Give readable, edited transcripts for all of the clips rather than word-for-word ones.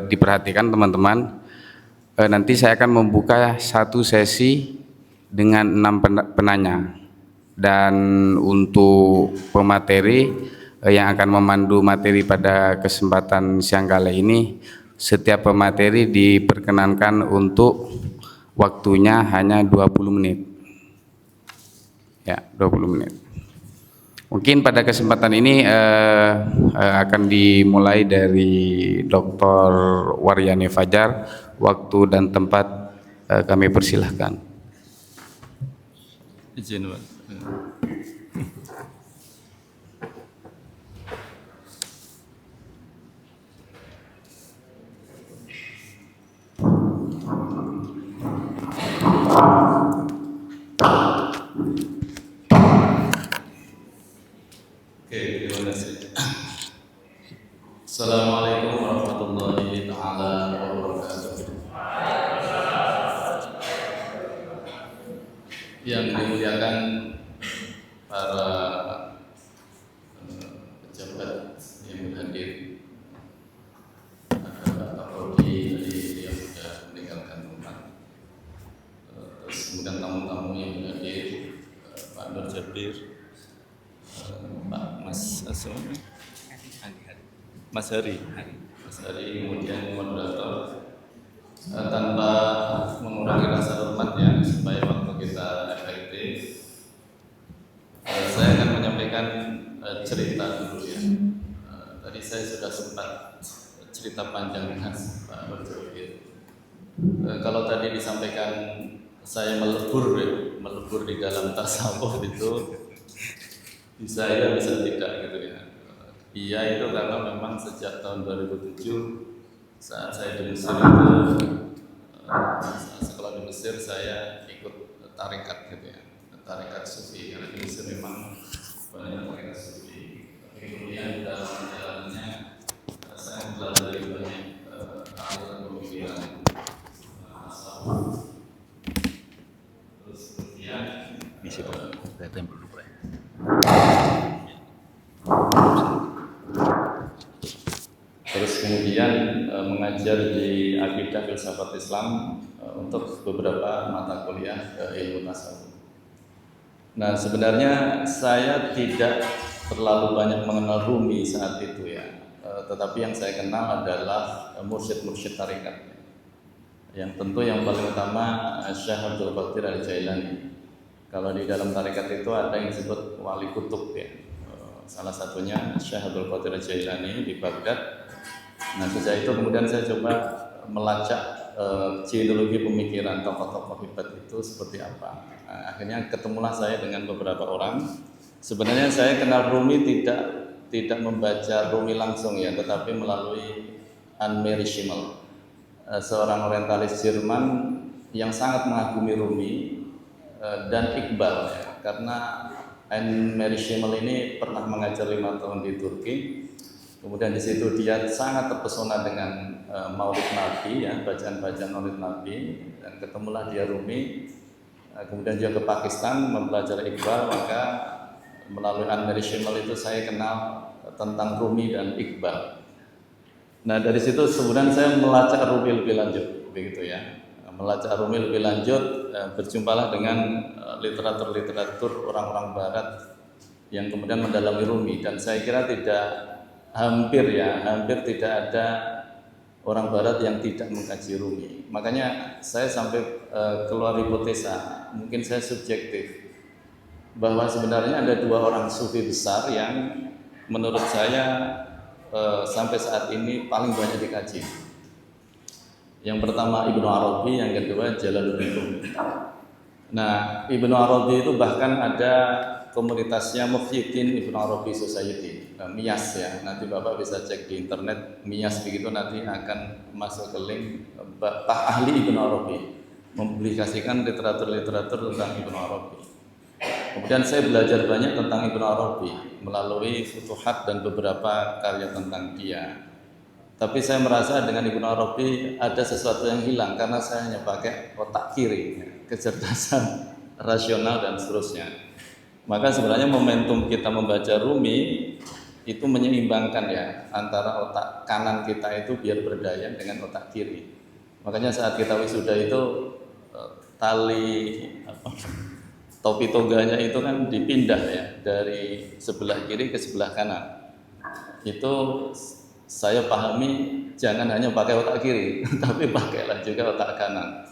Diperhatikan teman-teman, nanti saya akan membuka satu sesi dengan 6 penanya, dan untuk pemateri yang akan memandu materi pada kesempatan siang kali ini, setiap pemateri diperkenankan untuk waktunya hanya 20 menit ya, 20 menit. Mungkin pada kesempatan ini akan dimulai dari Dr. Waryani Fajar. Waktu dan tempat kami persilahkan. Izin, Pak. Oke, terima kasih. Assalamualaikum warahmatullahi taala wabarakatuh. Yang dimuliakan para pejabat yang hadir, ada Pak Kapolri tadi yang sudah meninggalkan tempat, terus kemudian tamu-tamu yang hadir, Pak Nur Jabir, Pak Mas Asmi, Mas Hari, kemudian moderator. Tanpa mengurangi rasa hormat ya, supaya waktu kita efektif, saya akan menyampaikan cerita dulu ya. Tadi saya sudah sempat cerita panjang dengan Pak Berjogir. Kalau tadi disampaikan saya melebur di dalam tasawuf itu, bisa ya bisa tidak gitu ya. Iya itu karena memang sejak tahun 2007 saat saya di Mesir itu, saat sekolah di Mesir saya ikut tarekat gitu ya, tarekat sufi, karena di Mesir memang banyak tarekat sufi. Tapi kemudian dalam perjalanannya saya mempelajari banyak aliran pemikiran tasawuf. Terus kemudian mengajar di Akidah Filsafat Islam untuk beberapa mata kuliah ilmu tasawuf. Nah, sebenarnya saya tidak terlalu banyak mengenal Rumi saat itu ya, tetapi yang saya kenal adalah mursyid-mursyid tarekat. Yang tentu yang paling utama Syekh Abdul Qadir Al-Jailani. Kalau di dalam tarekat itu ada yang disebut wali kutub ya. Salah satunya Syekh Abdul Qadir Al-Jailani di Baghdad. Nah, sejak itu kemudian saya coba melacak genealogi pemikiran tokoh-tokoh hebat itu seperti apa. Nah, akhirnya ketemulah saya dengan beberapa orang. Sebenarnya saya kenal Rumi tidak membaca Rumi langsung ya, tetapi melalui Anne-Marie Schimmel, seorang orientalis Jerman yang sangat mengagumi Rumi dan Iqbal ya, karena Anne-Marie Schimmel ini pernah mengajar 5 tahun di Turki. Kemudian di situ dia sangat terpesona dengan Maulid Nabi ya, bacaan-bacaan Maulid Nabi, dan ketemulah dia Rumi. Kemudian dia ke Pakistan mempelajari Iqbal, maka melalui Anne-Marie Schimmel itu saya kenal tentang Rumi dan Iqbal. Nah, dari situ kemudian saya melacak Rumi lebih lanjut, begitu ya. Melacak Rumi lebih lanjut, berjumpalah dengan literatur orang-orang Barat yang kemudian mendalami Rumi, dan saya kira hampir tidak ada orang Barat yang tidak mengkaji Rumi. Makanya saya sampai keluar hipotesa, mungkin saya subjektif, bahwa sebenarnya ada 2 orang sufi besar yang menurut saya sampai saat ini paling banyak dikaji. Yang pertama Ibnu Arabi, yang kedua Jalaluddin Rumi. Nah, Ibnu Arabi itu bahkan ada komunitasnya Muhyiddin Ibnu Arabi Society, MIAS ya. Nanti Bapak bisa cek di internet MIAS, begitu nanti akan masuk ke link ahli Ibnu Arabi, mempublikasikan literatur-literatur tentang Ibnu Arabi. Kemudian saya belajar banyak tentang Ibnu Arabi melalui Futuhat dan beberapa karya tentang dia. Tapi saya merasa dengan Ibnu Arabi ada sesuatu yang hilang karena saya hanya pakai otak kiri, kecerdasan rasional dan seterusnya. Maka sebenarnya momentum kita membaca Rumi itu menyeimbangkan ya antara otak kanan kita itu biar berdaya dengan otak kiri. Makanya saat kita wisuda itu tali topi toganya itu kan dipindah ya dari sebelah kiri ke sebelah kanan. Itu saya pahami jangan hanya pakai otak kiri, tapi pakailah juga otak kanan.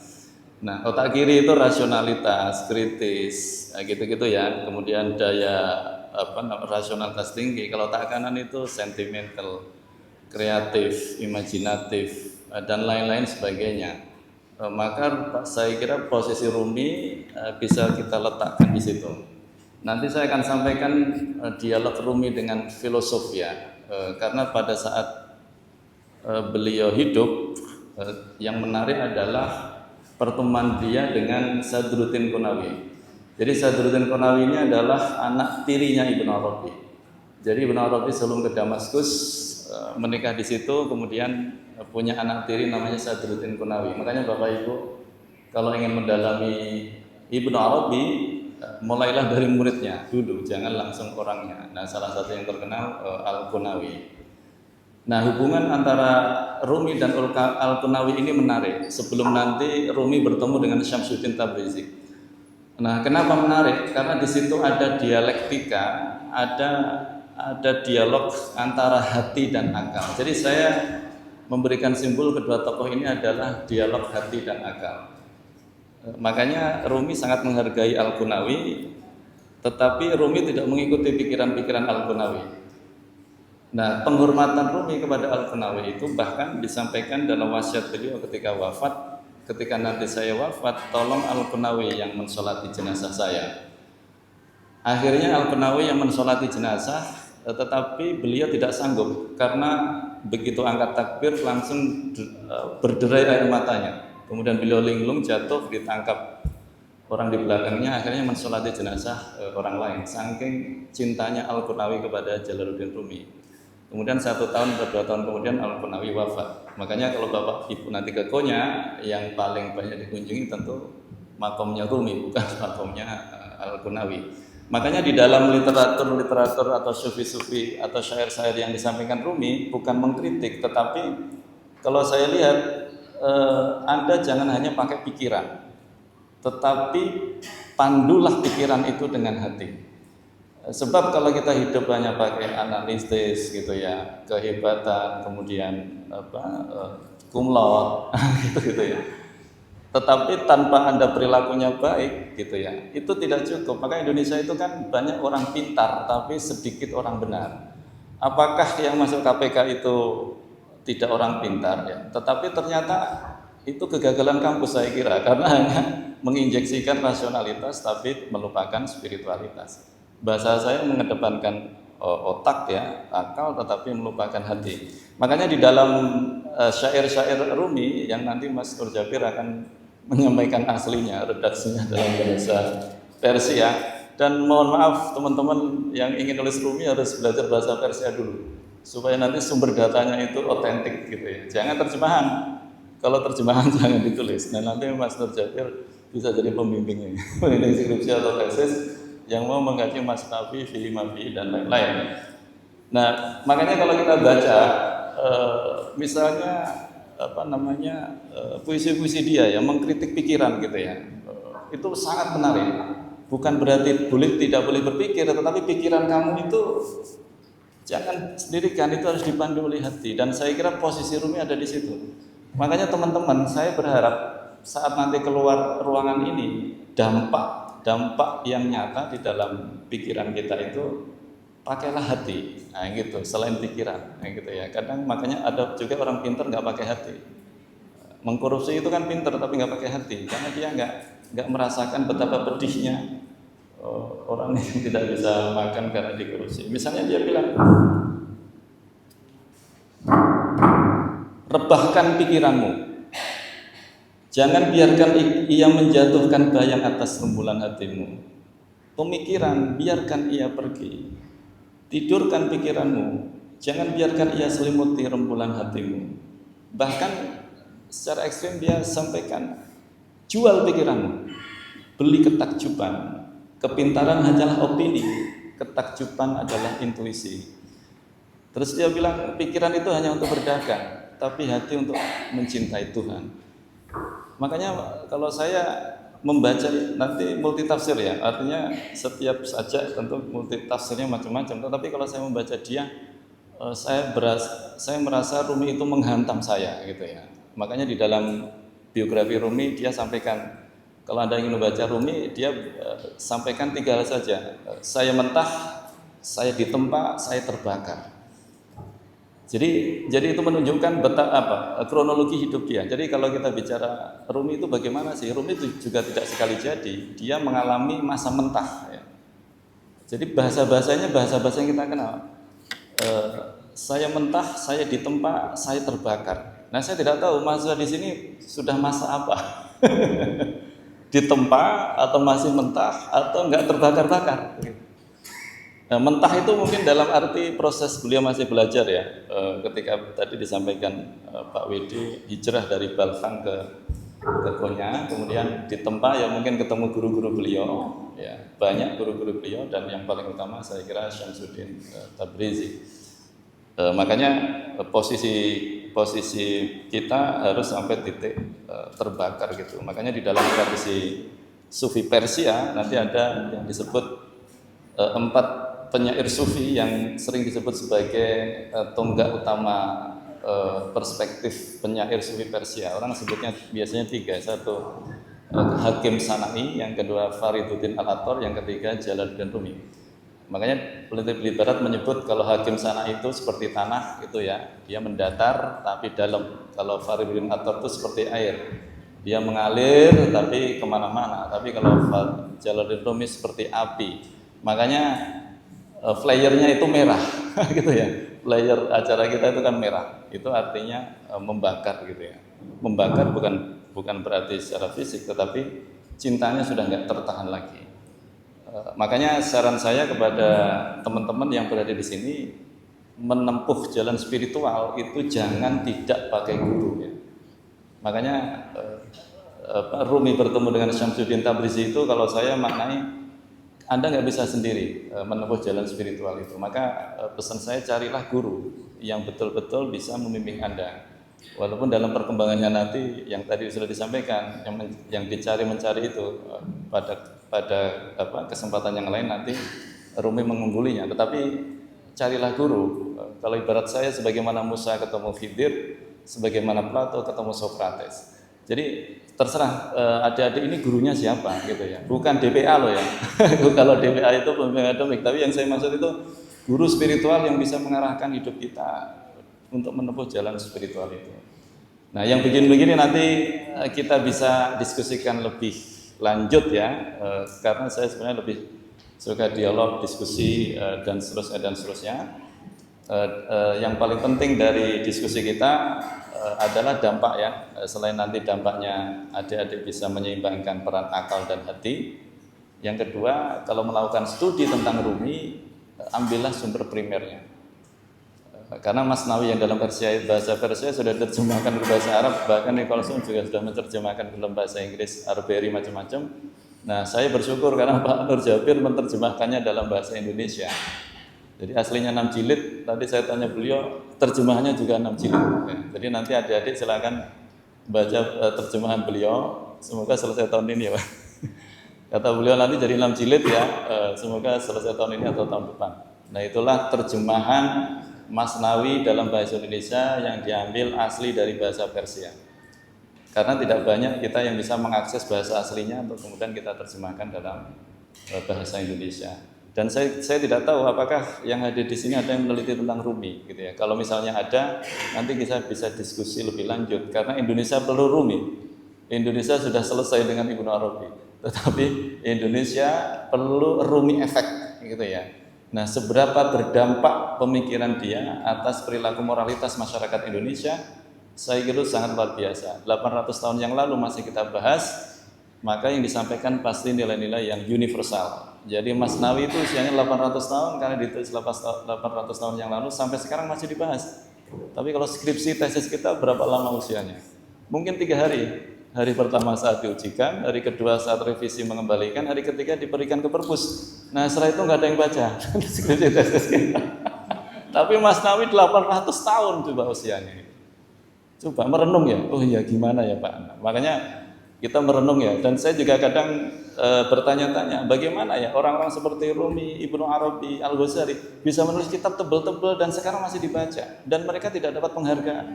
Nah, otak kiri itu rasionalitas, kritis, gitu-gitu ya. Kemudian daya rasionalitas tinggi. Kalau otak kanan itu sentimental, kreatif, imajinatif, dan lain-lain sebagainya. Maka saya kira posisi Rumi bisa kita letakkan di situ. Nanti saya akan sampaikan dialog Rumi dengan filosof ya, karena pada saat beliau hidup, yang menarik adalah pertemuan dia dengan Sadruddin Konawi. Jadi Sadruddin Konawi ini adalah anak tirinya Ibnu Arabi. Jadi Ibnu Arabi sebelum ke Damaskus menikah di situ, kemudian punya anak tiri namanya Sadruddin Konawi. Makanya Bapak Ibu kalau ingin mendalami Ibnu Arabi, mulailah dari muridnya dulu, jangan langsung orangnya. Nah, salah satu yang terkenal Al-Konawi. Nah, hubungan antara Rumi dan Al-Konawi ini menarik. Sebelum nanti Rumi bertemu dengan Syamsuddin Tabrizi. Nah, kenapa menarik? Karena di situ ada dialektika, ada dialog antara hati dan akal. Jadi saya memberikan simbol kedua tokoh ini adalah dialog hati dan akal. Makanya Rumi sangat menghargai Al-Konawi, tetapi Rumi tidak mengikuti pikiran-pikiran Al-Konawi. Nah, penghormatan Rumi kepada Al-Konawi itu bahkan disampaikan dalam wasiat beliau ketika wafat. Ketika nanti saya wafat, tolong Al-Konawi yang mensolati jenazah saya. Akhirnya Al-Konawi yang mensolati jenazah, tetapi beliau tidak sanggup karena begitu angkat takbir langsung berderai air matanya. Kemudian beliau linglung, jatuh, ditangkap orang di belakangnya, akhirnya mensolati jenazah orang lain. Saking cintanya Al-Konawi kepada Jalaluddin Rumi. Kemudian 1 tahun atau 2 tahun kemudian Al-Konawi wafat. Makanya kalau Bapak Ibu nanti ke Konya, yang paling banyak dikunjungi tentu makomnya Rumi, bukan makomnya Al-Konawi. Makanya di dalam literatur atau sufi-sufi atau syair-syair yang disampaikan Rumi bukan mengkritik, tetapi kalau saya lihat Anda jangan hanya pakai pikiran, tetapi pandulah pikiran itu dengan hati. Sebab kalau kita hidup hanya pakai analisis gitu ya, kehebatan, kemudian cum laude gitu ya. Tetapi tanpa Anda perilakunya baik gitu ya, itu tidak cukup. Maka Indonesia itu kan banyak orang pintar tapi sedikit orang benar. Apakah yang masuk KPK itu tidak orang pintar ya? Tetapi ternyata itu kegagalan kampus saya kira, karena hanya menginjeksikan rasionalitas tapi melupakan spiritualitas. Bahasa saya mengedepankan otak ya, akal, tetapi melupakan hati. Makanya di dalam syair-syair Rumi yang nanti Mas Nur Jabir akan menyampaikan aslinya, redaksinya dalam bahasa Persia. Dan mohon maaf teman-teman yang ingin nulis Rumi harus belajar bahasa Persia dulu, supaya nanti sumber datanya itu otentik gitu ya. Jangan terjemahan. Kalau terjemahan jangan ditulis. Nah, nanti Mas Nur Jabir bisa jadi pembimbingnya, pembimbing skripsi atau tesis yang mau mengkaji Masnavi, Filimavi dan lain-lain. Nah, makanya kalau kita baca misalnya puisi-puisi dia yang mengkritik pikiran gitu ya, itu sangat menarik. Bukan berarti tidak boleh berpikir, tetapi pikiran kamu itu jangan sendirikan, itu harus dipandu oleh hati. Dan saya kira posisi Rumi ada di situ. Makanya teman-teman, saya berharap saat nanti keluar ruangan ini, dampak yang nyata di dalam pikiran kita itu pakailah hati, nah gitu, selain pikiran, nah gitu ya. Kadang makanya ada juga orang pintar nggak pakai hati. Mengkorupsi itu kan pintar tapi nggak pakai hati, karena dia nggak merasakan betapa pedihnya orang yang tidak bisa makan karena dikorupsi. Misalnya dia bilang, rebahkan pikiranmu. Jangan biarkan ia menjatuhkan bayang atas rembulan hatimu. Pemikiran, biarkan ia pergi. Tidurkan pikiranmu. Jangan biarkan ia selimuti rembulan hatimu. Bahkan secara ekstrim dia sampaikan, jual pikiranmu. Beli ketakjuban. Kepintaran hanyalah opini. Ketakjuban adalah intuisi. Terus dia bilang pikiran itu hanya untuk berdagang, tapi hati untuk mencintai Tuhan. Makanya kalau saya membaca nanti multi tafsir ya, artinya setiap sajak tentu multi tafsirnya macam-macam. Tetapi kalau saya membaca dia, saya merasa Rumi itu menghantam saya gitu ya. Makanya di dalam biografi Rumi dia sampaikan, kalau Anda ingin membaca Rumi, dia sampaikan 3 hal saja. Saya mentah, saya ditempa, saya terbakar. Jadi itu menunjukkan kronologi hidup dia. Jadi kalau kita bicara Rumi itu bagaimana sih? Rumi itu juga tidak sekali jadi, dia mengalami masa mentah. Ya. Jadi bahasa-bahasanya bahasa-bahasa yang kita kenal. Saya mentah, saya ditempa, saya terbakar. Nah saya tidak tahu masa di sini sudah masa apa, ditempa atau masih mentah atau enggak terbakar-bakar. Nah, mentah itu mungkin dalam arti proses beliau masih belajar ya. Ketika tadi disampaikan Pak Widi hijrah dari Balkhang ke Konya, kemudian ditempa ya mungkin ketemu guru-guru beliau, ya banyak guru-guru beliau dan yang paling utama saya kira Syamsuddin Tabrizi. Makanya posisi kita harus sampai titik terbakar gitu. Makanya di dalam tradisi Sufi Persia nanti ada yang disebut 4 penyair sufi yang sering disebut sebagai tonggak utama perspektif penyair sufi Persia. Orang sebutnya biasanya 3, satu Hakim Sana'i, yang kedua Fariduddin Al-Attar, yang ketiga Jalaluddin Rumi. Makanya peneliti barat menyebut kalau Hakim Sana'i itu seperti tanah itu ya, dia mendatar tapi dalam. Kalau Fariduddin Al-Attar itu seperti air, dia mengalir tapi kemana-mana. Tapi kalau Jalaluddin Rumi seperti api, makanya flyernya itu merah gitu ya. Flyer acara kita itu kan merah. Itu artinya membakar gitu ya. Membakar bukan berarti secara fisik, tetapi cintanya sudah nggak tertahan lagi. Makanya saran saya kepada teman-teman yang berada di sini, menempuh jalan spiritual itu jangan tidak pakai guru ya. Makanya Rumi bertemu dengan Syamsuddin Tabrizi itu kalau saya maknai Anda nggak bisa sendiri menempuh jalan spiritual itu. Maka pesan saya, carilah guru yang betul-betul bisa membimbing Anda. Walaupun dalam perkembangannya nanti yang tadi sudah disampaikan, yang mencari itu pada kesempatan yang lain nanti Rumi mengunggulinya. Tetapi carilah guru. Kalau ibarat saya sebagaimana Musa ketemu Khidir, sebagaimana Plato ketemu Socrates. Jadi terserah adik-adik ini gurunya siapa gitu ya, bukan DPA loh ya. Kalau DPA itu pembimbing akademik, tapi yang saya maksud itu guru spiritual yang bisa mengarahkan hidup kita untuk menempuh jalan spiritual itu. Nah yang begini-begini nanti kita bisa diskusikan lebih lanjut ya, karena saya sebenarnya lebih suka dialog, diskusi dan seterusnya. Yang paling penting dari diskusi kita adalah dampak ya. Selain nanti dampaknya adik-adik bisa menyeimbangkan peran akal dan hati. Yang kedua, kalau melakukan studi tentang Rumi, ambillah sumber primernya. Karena Masnawi yang dalam bahasa Persia sudah diterjemahkan ke bahasa Arab, bahkan Nicholson juga sudah menerjemahkan dalam bahasa Inggris, Arbery macam-macam. Nah, saya bersyukur karena Pak Nur Jabir menerjemahkannya dalam bahasa Indonesia. Jadi aslinya 6 jilid, tadi saya tanya beliau, terjemahannya juga 6 jilid. Ya, jadi nanti adik-adik silakan baca terjemahan beliau, semoga selesai tahun ini ya Pak. Kata beliau nanti jadi 6 jilid ya, semoga selesai tahun ini atau tahun depan. Nah itulah terjemahan Masnawi dalam bahasa Indonesia yang diambil asli dari bahasa Persia. Karena tidak banyak kita yang bisa mengakses bahasa aslinya untuk kemudian kita terjemahkan dalam bahasa Indonesia. Dan saya tidak tahu apakah yang hadir di sini ada yang meneliti tentang Rumi, gitu ya. Kalau misalnya ada, nanti kita bisa diskusi lebih lanjut. Karena Indonesia perlu Rumi. Indonesia sudah selesai dengan Ibnu Arabi, tetapi Indonesia perlu Rumi efek, gitu ya. Nah, seberapa berdampak pemikiran dia atas perilaku moralitas masyarakat Indonesia, saya kira sangat luar biasa. 800 tahun yang lalu masih kita bahas, maka yang disampaikan pasti nilai-nilai yang universal. Jadi Masnawi itu usianya 800 tahun karena ditulis 800 tahun yang lalu sampai sekarang masih dibahas. Tapi kalau skripsi tesis kita berapa lama usianya? Mungkin 3 hari. Hari pertama saat diujikan, hari kedua saat revisi mengembalikan, hari ketiga diberikan ke perpus. Nah setelah itu nggak ada yang baca skripsi tesis kita. Tapi Mas Nawi 800 tahun coba usianya. Coba merenung ya, oh iya gimana ya Pak. Makanya kita merenung ya. Dan saya juga kadang bertanya-tanya, bagaimana ya orang-orang seperti Rumi, Ibnu Arabi, Al-Ghazali bisa menulis kitab tebel-tebel dan sekarang masih dibaca. Dan mereka tidak dapat penghargaan.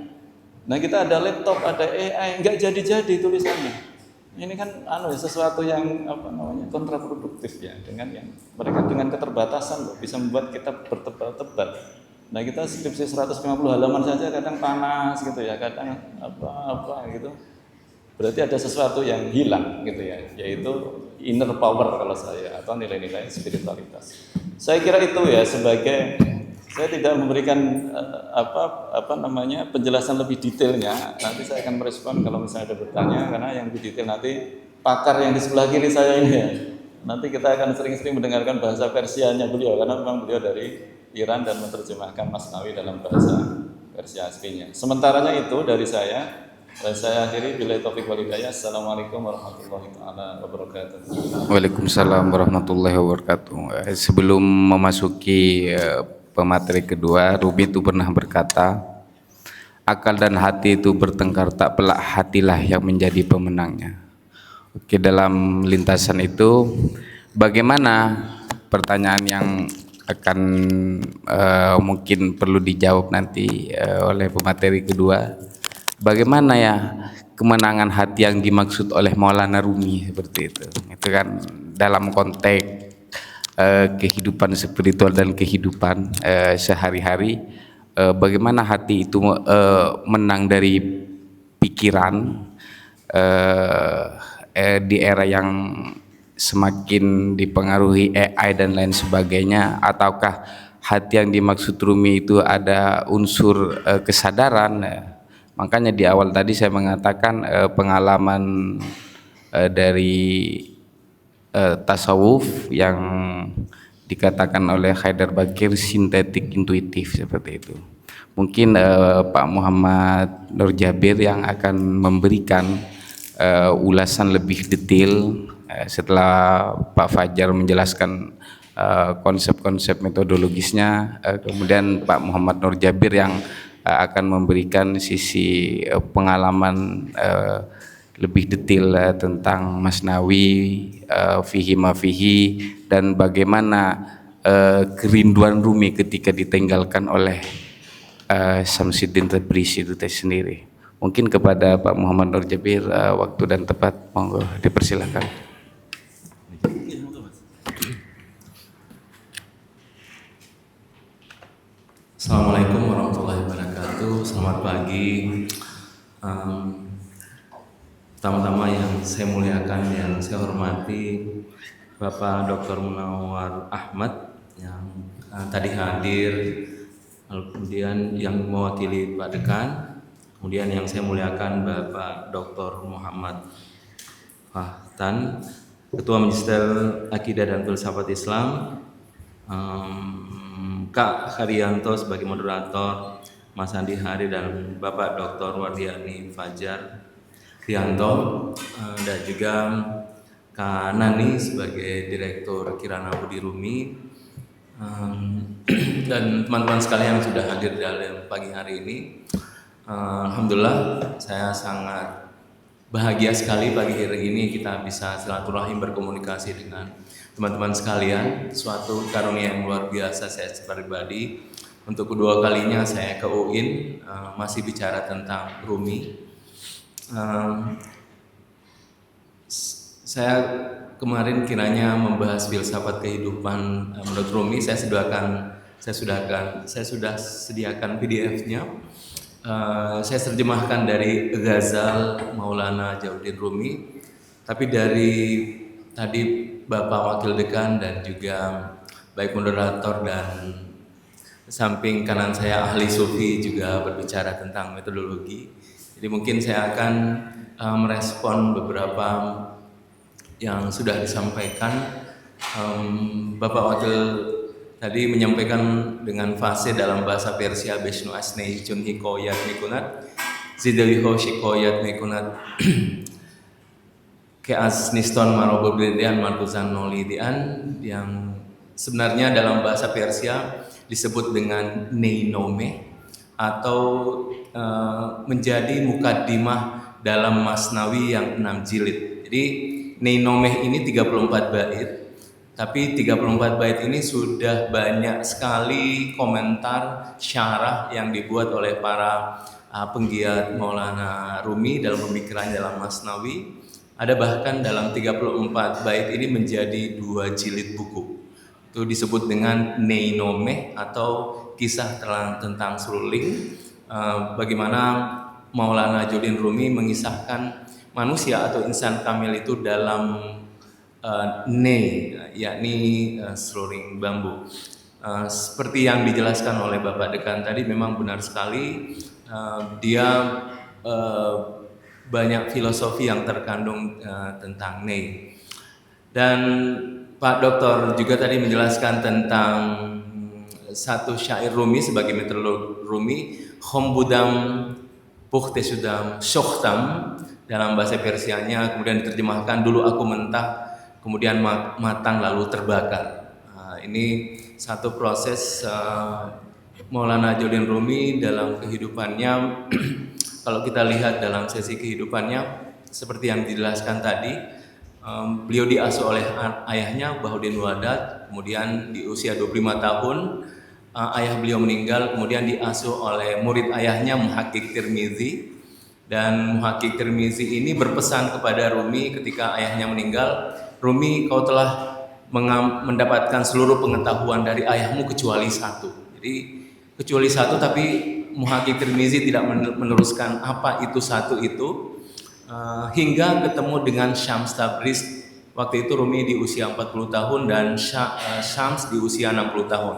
Nah kita ada laptop, ada AI, nggak jadi-jadi tulisannya. Ini kan sesuatu yang kontraproduktif ya, dengan yang mereka dengan keterbatasan loh, bisa membuat kita bertebal-tebal. Nah kita skripsi 150 halaman saja kadang panas gitu ya, kadang apa gitu. Berarti ada sesuatu yang hilang gitu ya, yaitu inner power kalau saya, atau nilai-nilai spiritualitas. Saya kira itu ya, sebagai saya tidak memberikan penjelasan lebih detailnya. Nanti saya akan merespon kalau misalnya ada bertanya, karena yang lebih detail nanti pakar yang di sebelah kiri saya ini ya. Nanti kita akan sering-sering mendengarkan bahasa Persianya beliau, karena memang beliau dari Iran dan menerjemahkan Masnawi dalam bahasa Persia aslinya. Sementaranya itu dari saya akhiri billahi taufiq wal hidayah. Assalamualaikum warahmatullahi wabarakatuh. Waalaikumsalam warahmatullahi wabarakatuh. Sebelum memasuki pemateri kedua, Rumi itu pernah berkata, akal dan hati itu bertengkar, tak pelak hatilah yang menjadi pemenangnya. Oke, dalam lintasan itu bagaimana, pertanyaan yang akan mungkin perlu dijawab nanti oleh pemateri kedua, bagaimana ya kemenangan hati yang dimaksud oleh Maulana Rumi seperti itu. Itu kan dalam konteks kehidupan spiritual dan kehidupan sehari-hari, bagaimana hati itu menang dari pikiran di era yang semakin dipengaruhi AI dan lain sebagainya, ataukah hati yang dimaksud Rumi itu ada unsur kesadaran. Makanya di awal tadi saya mengatakan pengalaman dari tasawuf yang dikatakan oleh Haidar Bakir sintetik intuitif seperti itu. Mungkin Pak Muhammad Nur Jabir yang akan memberikan ulasan lebih detail setelah Pak Fajar menjelaskan konsep-konsep metodologisnya. Kemudian Pak Muhammad Nur Jabir yang akan memberikan sisi pengalaman lebih detail tentang Masnawi, fihi ma fihi, dan bagaimana kerinduan Rumi ketika ditinggalkan oleh Samsuddin Tabrisi itu sendiri. Mungkin kepada Pak Muhammad Nur Jabir waktu dan tempat, monggo dipersilakan. Assalamualaikum warahmatullahi wabarakatuh. Selamat pagi. Pertama-tama yang saya muliakan, yang saya hormati Bapak Dr. Munawar Ahmad yang tadi hadir, kemudian yang mewakili Pak Dekan, kemudian yang saya muliakan Bapak Dr. Muhammad Fahtan, Ketua Magister Akidah dan Filsafat Islam, Kak Haryanto sebagai moderator, Mas Andi Hari dan Bapak Dr. Wardiani Fajar Rianto, dan juga Kak Nani sebagai Direktur Kirana Budi Rumi, dan teman-teman sekalian yang sudah hadir dalam pagi hari ini. Alhamdulillah, saya sangat bahagia sekali pagi hari ini kita bisa silaturahim berkomunikasi dengan teman-teman sekalian. Suatu karunia yang luar biasa saya pribadi. Untuk kedua kalinya saya ke UIN, masih bicara tentang Rumi. Saya kemarin kiranya membahas filsafat kehidupan menurut Rumi. Saya sudah sediakan PDF-nya. Saya terjemahkan dari Ghazal Maulana Jauddin Rumi. Tapi dari tadi Bapak Wakil Dekan dan juga baik moderator dan samping kanan saya ahli sufi juga berbicara tentang metodologi. Jadi mungkin saya akan merespon beberapa yang sudah disampaikan. Bapak Wakil tadi menyampaikan dengan fase dalam bahasa Persia Beshnu Asnei Chun Hikoyat Mikunat Zidaliho Shikoyat Mikunat Keas Niston Marobobedian Martuzan Nolidian, yang sebenarnya dalam bahasa Persia disebut dengan Neinome atau menjadi mukaddimah dalam Masnawi yang 6 jilid. Jadi Neinome ini 34 bait, tapi 34 bait ini sudah banyak sekali komentar syarah yang dibuat oleh para penggiat Maulana Rumi dalam pemikirannya dalam Masnawi. Ada bahkan dalam 34 bait ini menjadi 2 jilid buku. Itu disebut dengan Neinome atau kisah tentang seruling, bagaimana Maulana Jalaluddin Rumi mengisahkan manusia atau insan kamil itu dalam yakni seruling bambu. Seperti yang dijelaskan oleh Bapak Dekan tadi, memang benar sekali. Dia banyak filosofi yang terkandung tentang Nei. Dan Pak Doktor juga tadi menjelaskan tentang satu syair Rumi sebagai metodologi Rumi, Khombudam Puhtesudam Shokhtam, dalam bahasa Persianya, kemudian diterjemahkan dulu aku mentah, kemudian matang lalu terbakar. Ini satu proses Maulana Jalaluddin Rumi dalam kehidupannya. Kalau kita lihat dalam sesi kehidupannya, seperti yang dijelaskan tadi, beliau diasuh oleh ayahnya Bahuddin Wadat, kemudian di usia 25 tahun ayah beliau meninggal, kemudian diasuh oleh murid ayahnya Muhaqqiq Tirmizi. Dan Muhaqqiq Tirmizi ini berpesan kepada Rumi ketika ayahnya meninggal, Rumi, kau telah mendapatkan seluruh pengetahuan dari ayahmu kecuali satu. Jadi kecuali satu, tapi Muhaqqiq Tirmizi tidak meneruskan apa itu satu itu, hingga ketemu dengan Syams Tabriz. Waktu itu Rumi di usia 40 tahun dan Syams di usia 60 tahun.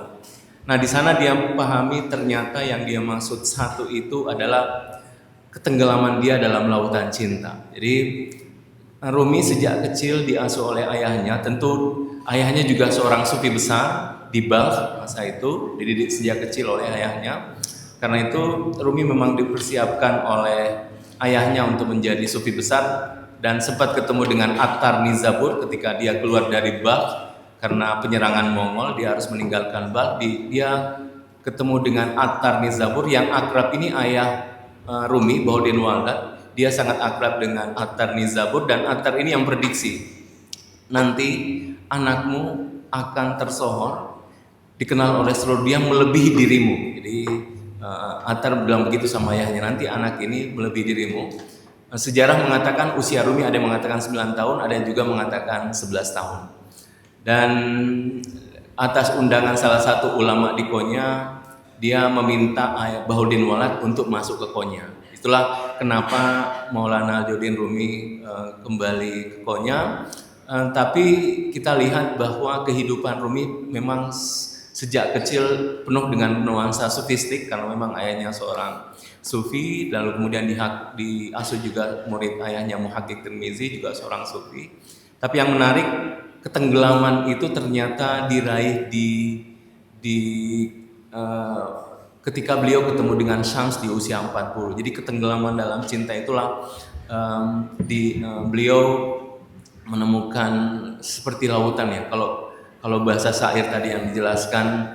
Nah, di sana dia pahami ternyata yang dia maksud satu itu adalah ketenggelaman dia dalam lautan cinta. Jadi Rumi sejak kecil diasuh oleh ayahnya. Tentu ayahnya juga seorang sufi besar di Balkh masa itu, dididik sejak kecil oleh ayahnya. Karena itu Rumi memang dipersiapkan oleh ayahnya untuk menjadi sufi besar, dan sempat ketemu dengan Attar Nizabur ketika dia keluar dari Balkh karena penyerangan Mongol. Dia harus meninggalkan Balkh. Dia ketemu dengan Attar Nizabur yang akrab ini ayah Rumi, Bahuddin Wadat. Dia sangat akrab dengan Attar Nizabur, dan Attar ini yang prediksi nanti anakmu akan tersohor, dikenal oleh seluruh dunia melebihi dirimu. Jadi Attar bilang begitu sama ayahnya, nanti anak ini melebihi dirimu. Sejarah mengatakan usia Rumi ada yang mengatakan 9 tahun, ada yang juga mengatakan 11 tahun. Dan atas undangan salah satu ulama di Konya, dia meminta Bahuddin Walat untuk masuk ke Konya. Itulah kenapa Maulana Jalaluddin Rumi kembali ke Konya. Tapi kita lihat bahwa kehidupan Rumi memang sejak kecil penuh dengan nuansa sufistik, karena memang ayahnya seorang sufi, lalu kemudian diasuh juga murid ayahnya Muhaqqiq Tirmizi juga seorang sufi. Tapi yang menarik, ketenggelaman itu ternyata diraih ketika beliau ketemu dengan Syams di usia 40. Jadi ketenggelaman dalam cinta itulah beliau menemukan seperti lautan ya. Kalau bahasa syair tadi yang dijelaskan,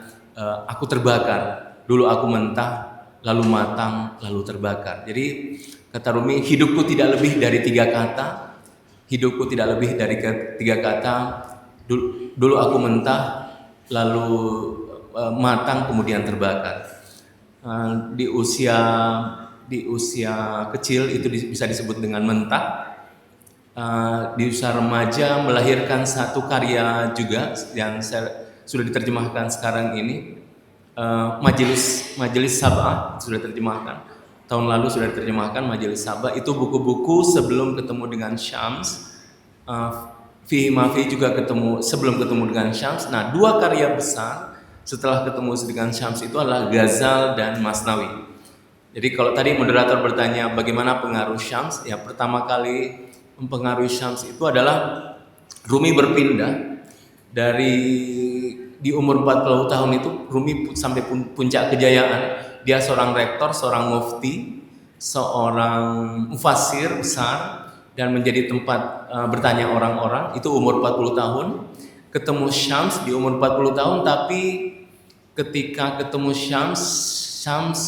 aku terbakar, dulu aku mentah, lalu matang, lalu terbakar. Jadi kata Rumi, hidupku tidak lebih dari 3 kata. Hidupku tidak lebih dari 3 kata. Dulu aku mentah, lalu matang, kemudian terbakar. Di usia kecil itu bisa disebut dengan mentah. Di usia remaja melahirkan satu karya juga yang sudah diterjemahkan sekarang ini, Majelis Sab'ah sudah diterjemahkan. Tahun lalu sudah diterjemahkan Majelis Sab'ah. Itu buku-buku sebelum ketemu dengan Syams. Fi Mafi juga sebelum ketemu dengan Syams. Nah, 2 karya besar setelah ketemu dengan Syams itu adalah Ghazal dan Masnawi. Jadi kalau tadi moderator bertanya bagaimana pengaruh Syams, ya pertama kali mempengaruhi Syams itu adalah Rumi berpindah di umur 40 tahun itu. Rumi sampai puncak kejayaan. Dia seorang rektor, seorang mufti, seorang mufassir besar, dan menjadi tempat bertanya orang-orang. Itu umur 40 tahun. Ketemu Syams di umur 40 tahun, tapi ketika ketemu Syams, Syams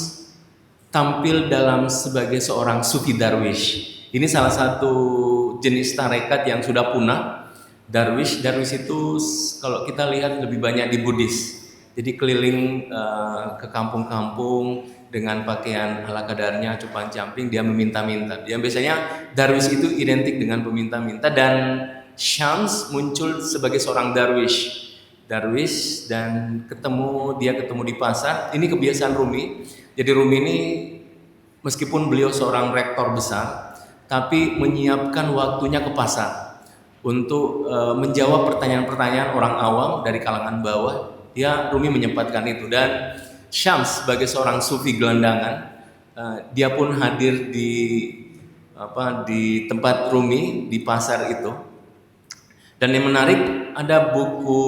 tampil dalam sebagai seorang sufi darwish. Ini salah satu jenis tarekat yang sudah punah. Darwish itu kalau kita lihat lebih banyak di Buddhis. Jadi keliling ke kampung-kampung dengan pakaian ala kadarnya, cupang-camping, dia meminta-minta. Yang biasanya darwish itu identik dengan peminta-minta, dan Syams muncul sebagai seorang darwish dan dia ketemu di pasar. Ini kebiasaan Rumi. Jadi Rumi ini meskipun beliau seorang rektor besar, tapi menyiapkan waktunya ke pasar untuk menjawab pertanyaan-pertanyaan orang awam dari kalangan bawah. Rumi menyempatkan itu, dan Syams sebagai seorang sufi gelandangan, dia pun hadir di tempat Rumi di pasar itu. Dan yang menarik, ada buku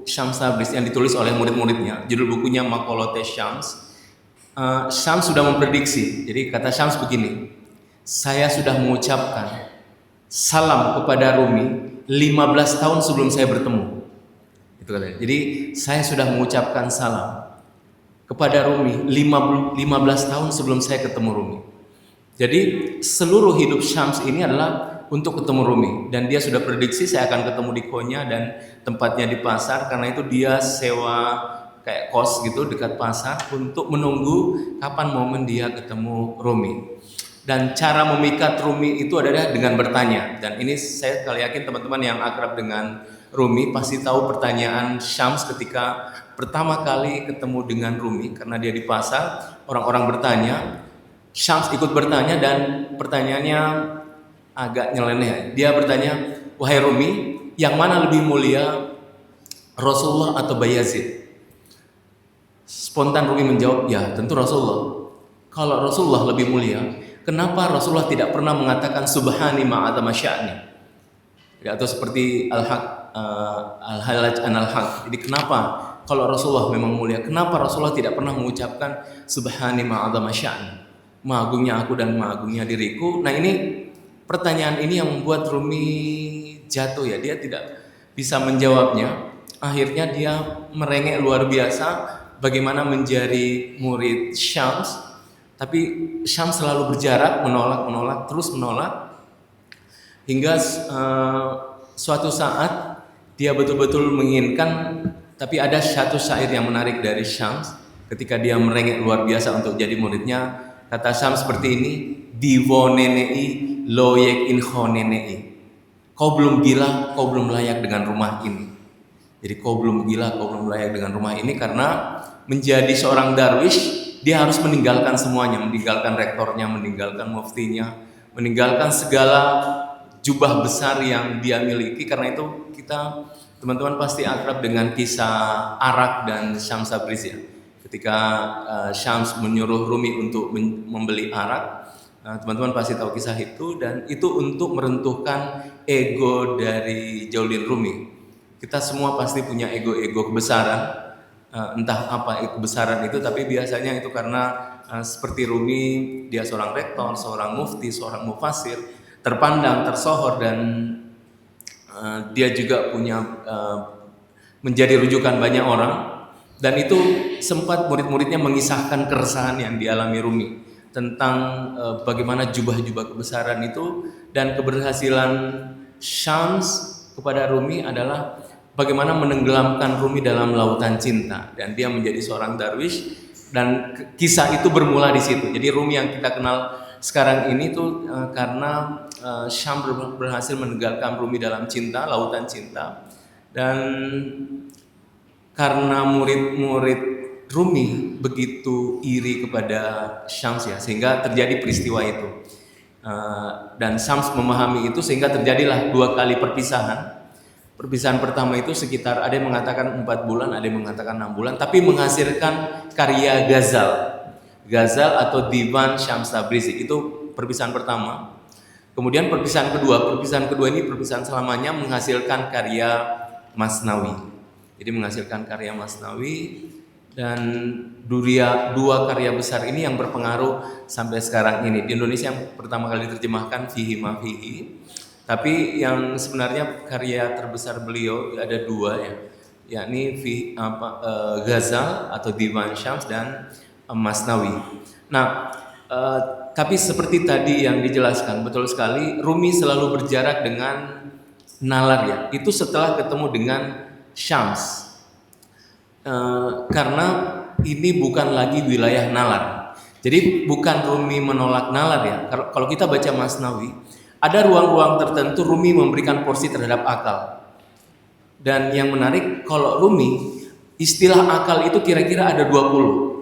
Syams Tabrizi yang ditulis oleh murid-muridnya. Judul bukunya Maqalote Syams. Syams sudah memprediksi. Jadi kata Syams begini, saya sudah mengucapkan salam kepada Rumi 15 tahun sebelum saya bertemu. Itu katanya. Jadi saya sudah mengucapkan salam kepada Rumi 15 tahun sebelum saya ketemu Rumi. Jadi seluruh hidup Syams ini adalah untuk ketemu Rumi, dan dia sudah prediksi saya akan ketemu di Konya dan tempatnya di pasar. Karena itu dia sewa kayak kos gitu dekat pasar untuk menunggu kapan momen dia ketemu Rumi. Dan cara memikat Rumi itu adalah dengan bertanya. Dan ini saya kali yakin teman-teman yang akrab dengan Rumi pasti tahu pertanyaan Syams ketika pertama kali ketemu dengan Rumi. Karena dia di pasar, orang-orang bertanya, Syams ikut bertanya, dan pertanyaannya agak nyeleneh. Dia bertanya, wahai Rumi, yang mana lebih mulia, Rasulullah atau Bayazid? Spontan Rumi menjawab, ya tentu Rasulullah. Kalau Rasulullah lebih mulia, kenapa Rasulullah tidak pernah mengatakan subhani ma'adama sya'ni? Atau seperti al-halaj an-al-haq. Jadi kenapa kalau Rasulullah memang mulia, kenapa Rasulullah tidak pernah mengucapkan subhani ma'adama sya'ni? Ma'agungnya aku dan ma'agungnya diriku. Nah, ini pertanyaan ini yang membuat Rumi jatuh ya. Dia tidak bisa menjawabnya. Akhirnya dia merengek luar biasa bagaimana menjadi murid Syams. Tapi Syams selalu berjarak, menolak, terus menolak. Hingga suatu saat dia betul-betul menginginkan. Tapi ada satu syair yang menarik dari Syams ketika dia merengek luar biasa untuk jadi muridnya. Kata Syams seperti ini, divonenei loyek inhonenei. Kau belum gila, kau belum layak dengan rumah ini. Jadi kau belum gila, kau belum layak dengan rumah ini, karena menjadi seorang darwish dia harus meninggalkan semuanya, meninggalkan rektornya, meninggalkan muftinya, meninggalkan segala jubah besar yang dia miliki. Karena itu kita teman-teman pasti akrab dengan kisah Arak dan Syams Tabrizi. Ketika Syams menyuruh Rumi untuk membeli arak, teman-teman pasti tahu kisah itu, dan itu untuk merentuhkan ego dari Jalaluddin Rumi. Kita semua pasti punya ego-ego kebesaran, entah apa kebesaran itu, tapi biasanya itu karena seperti Rumi, dia seorang rektor, seorang mufti, seorang mufasir, terpandang, tersohor, dan dia juga punya menjadi rujukan banyak orang. Dan itu sempat murid-muridnya mengisahkan keresahan yang dialami Rumi tentang bagaimana jubah-jubah kebesaran itu. Dan keberhasilan Syams kepada Rumi adalah bagaimana menenggelamkan Rumi dalam lautan cinta, dan dia menjadi seorang darwish. Dan kisah itu bermula di situ. Jadi Rumi yang kita kenal sekarang ini tuh karena Syams berhasil menenggelamkan Rumi dalam cinta, lautan cinta. Dan karena murid-murid Rumi begitu iri kepada Syams ya, sehingga terjadi peristiwa itu. Dan Syams memahami itu sehingga terjadilah 2 kali perpisahan. Perpisahan pertama itu sekitar, ada yang mengatakan 4 bulan, ada yang mengatakan 6 bulan, tapi menghasilkan karya Ghazal atau Divan Syams Tabrizi. Itu perpisahan pertama. Kemudian perpisahan kedua ini perpisahan selamanya, menghasilkan karya Masnawi. Jadi menghasilkan karya Masnawi, dan 2 karya besar ini yang berpengaruh sampai sekarang ini. Di Indonesia yang pertama kali diterjemahkan Fihi Ma Fihi, tapi yang sebenarnya karya terbesar beliau ada 2 ya. yakni Ghazal atau Diwan Syams dan Masnawi. Nah, tapi seperti tadi yang dijelaskan, betul sekali, Rumi selalu berjarak dengan nalar ya. Itu setelah ketemu dengan Syams. Karena ini bukan lagi wilayah nalar. Jadi bukan Rumi menolak nalar ya. Kalau kita baca Masnawi, ada ruang-ruang tertentu Rumi memberikan porsi terhadap akal. Dan yang menarik, kalau Rumi, istilah akal itu kira-kira ada 20.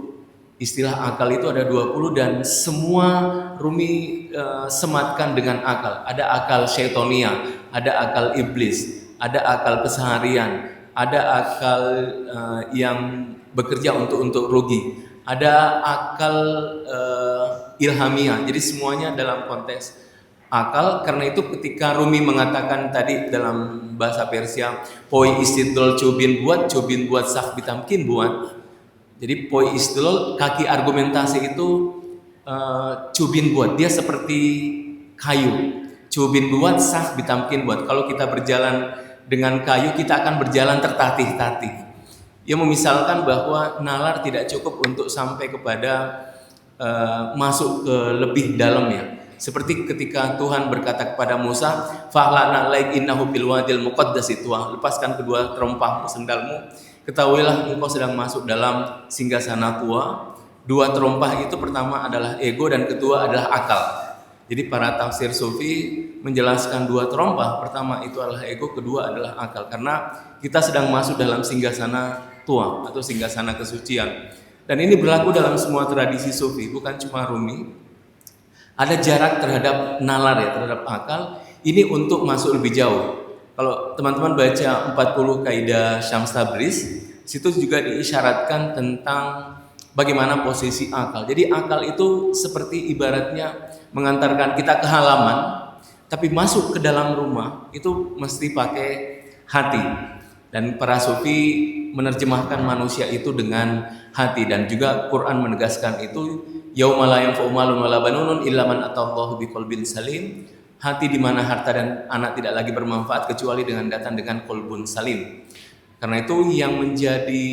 Istilah akal itu ada 20 dan semua Rumi sematkan dengan akal. Ada akal syaitonia, ada akal iblis, ada akal keseharian, ada akal yang bekerja untuk rugi, ada akal ilhamiah. Jadi semuanya dalam konteks akal. Karena itu ketika Rumi mengatakan tadi dalam bahasa Persia, poi istidlal cubin buat sah bitamkin buat. Jadi poi istidlal, kaki argumentasi itu cubin buat, dia seperti kayu. Cubin buat sah bitamkin buat. Kalau kita berjalan dengan kayu, kita akan berjalan tertatih-tatih. Ia memisalkan bahwa nalar tidak cukup untuk sampai kepada masuk ke lebih dalam ya. Seperti ketika Tuhan berkata kepada Musa, "Fahlana laik innahu bil wadil muqaddas tuah." Lepaskan kedua terompahmu, sendalmu. Ketahuilah engkau sedang masuk dalam singgasana tua. Dua terompah itu pertama adalah ego dan kedua adalah akal. Jadi para tafsir sufi menjelaskan dua terompah, pertama itu adalah ego, kedua adalah akal. Karena kita sedang masuk dalam singgasana tua atau singgasana kesucian. Dan ini berlaku dalam semua tradisi sufi, bukan cuma Rumi. Ada jarak terhadap nalar ya, terhadap akal. Ini untuk masuk lebih jauh. Kalau teman-teman baca 40 kaidah Syams Tabriz, situ juga diisyaratkan tentang bagaimana posisi akal. Jadi akal itu seperti ibaratnya mengantarkan kita ke halaman, tapi masuk ke dalam rumah itu mesti pakai hati. Dan para sufi menerjemahkan manusia itu dengan hati, dan juga Quran menegaskan itu, yauma la yanfa'u malun wala banun illa man atallahu biqalbin salim. Hati di mana harta dan anak tidak lagi bermanfaat kecuali dengan datang dengan qalbun salim. Karena itu yang menjadi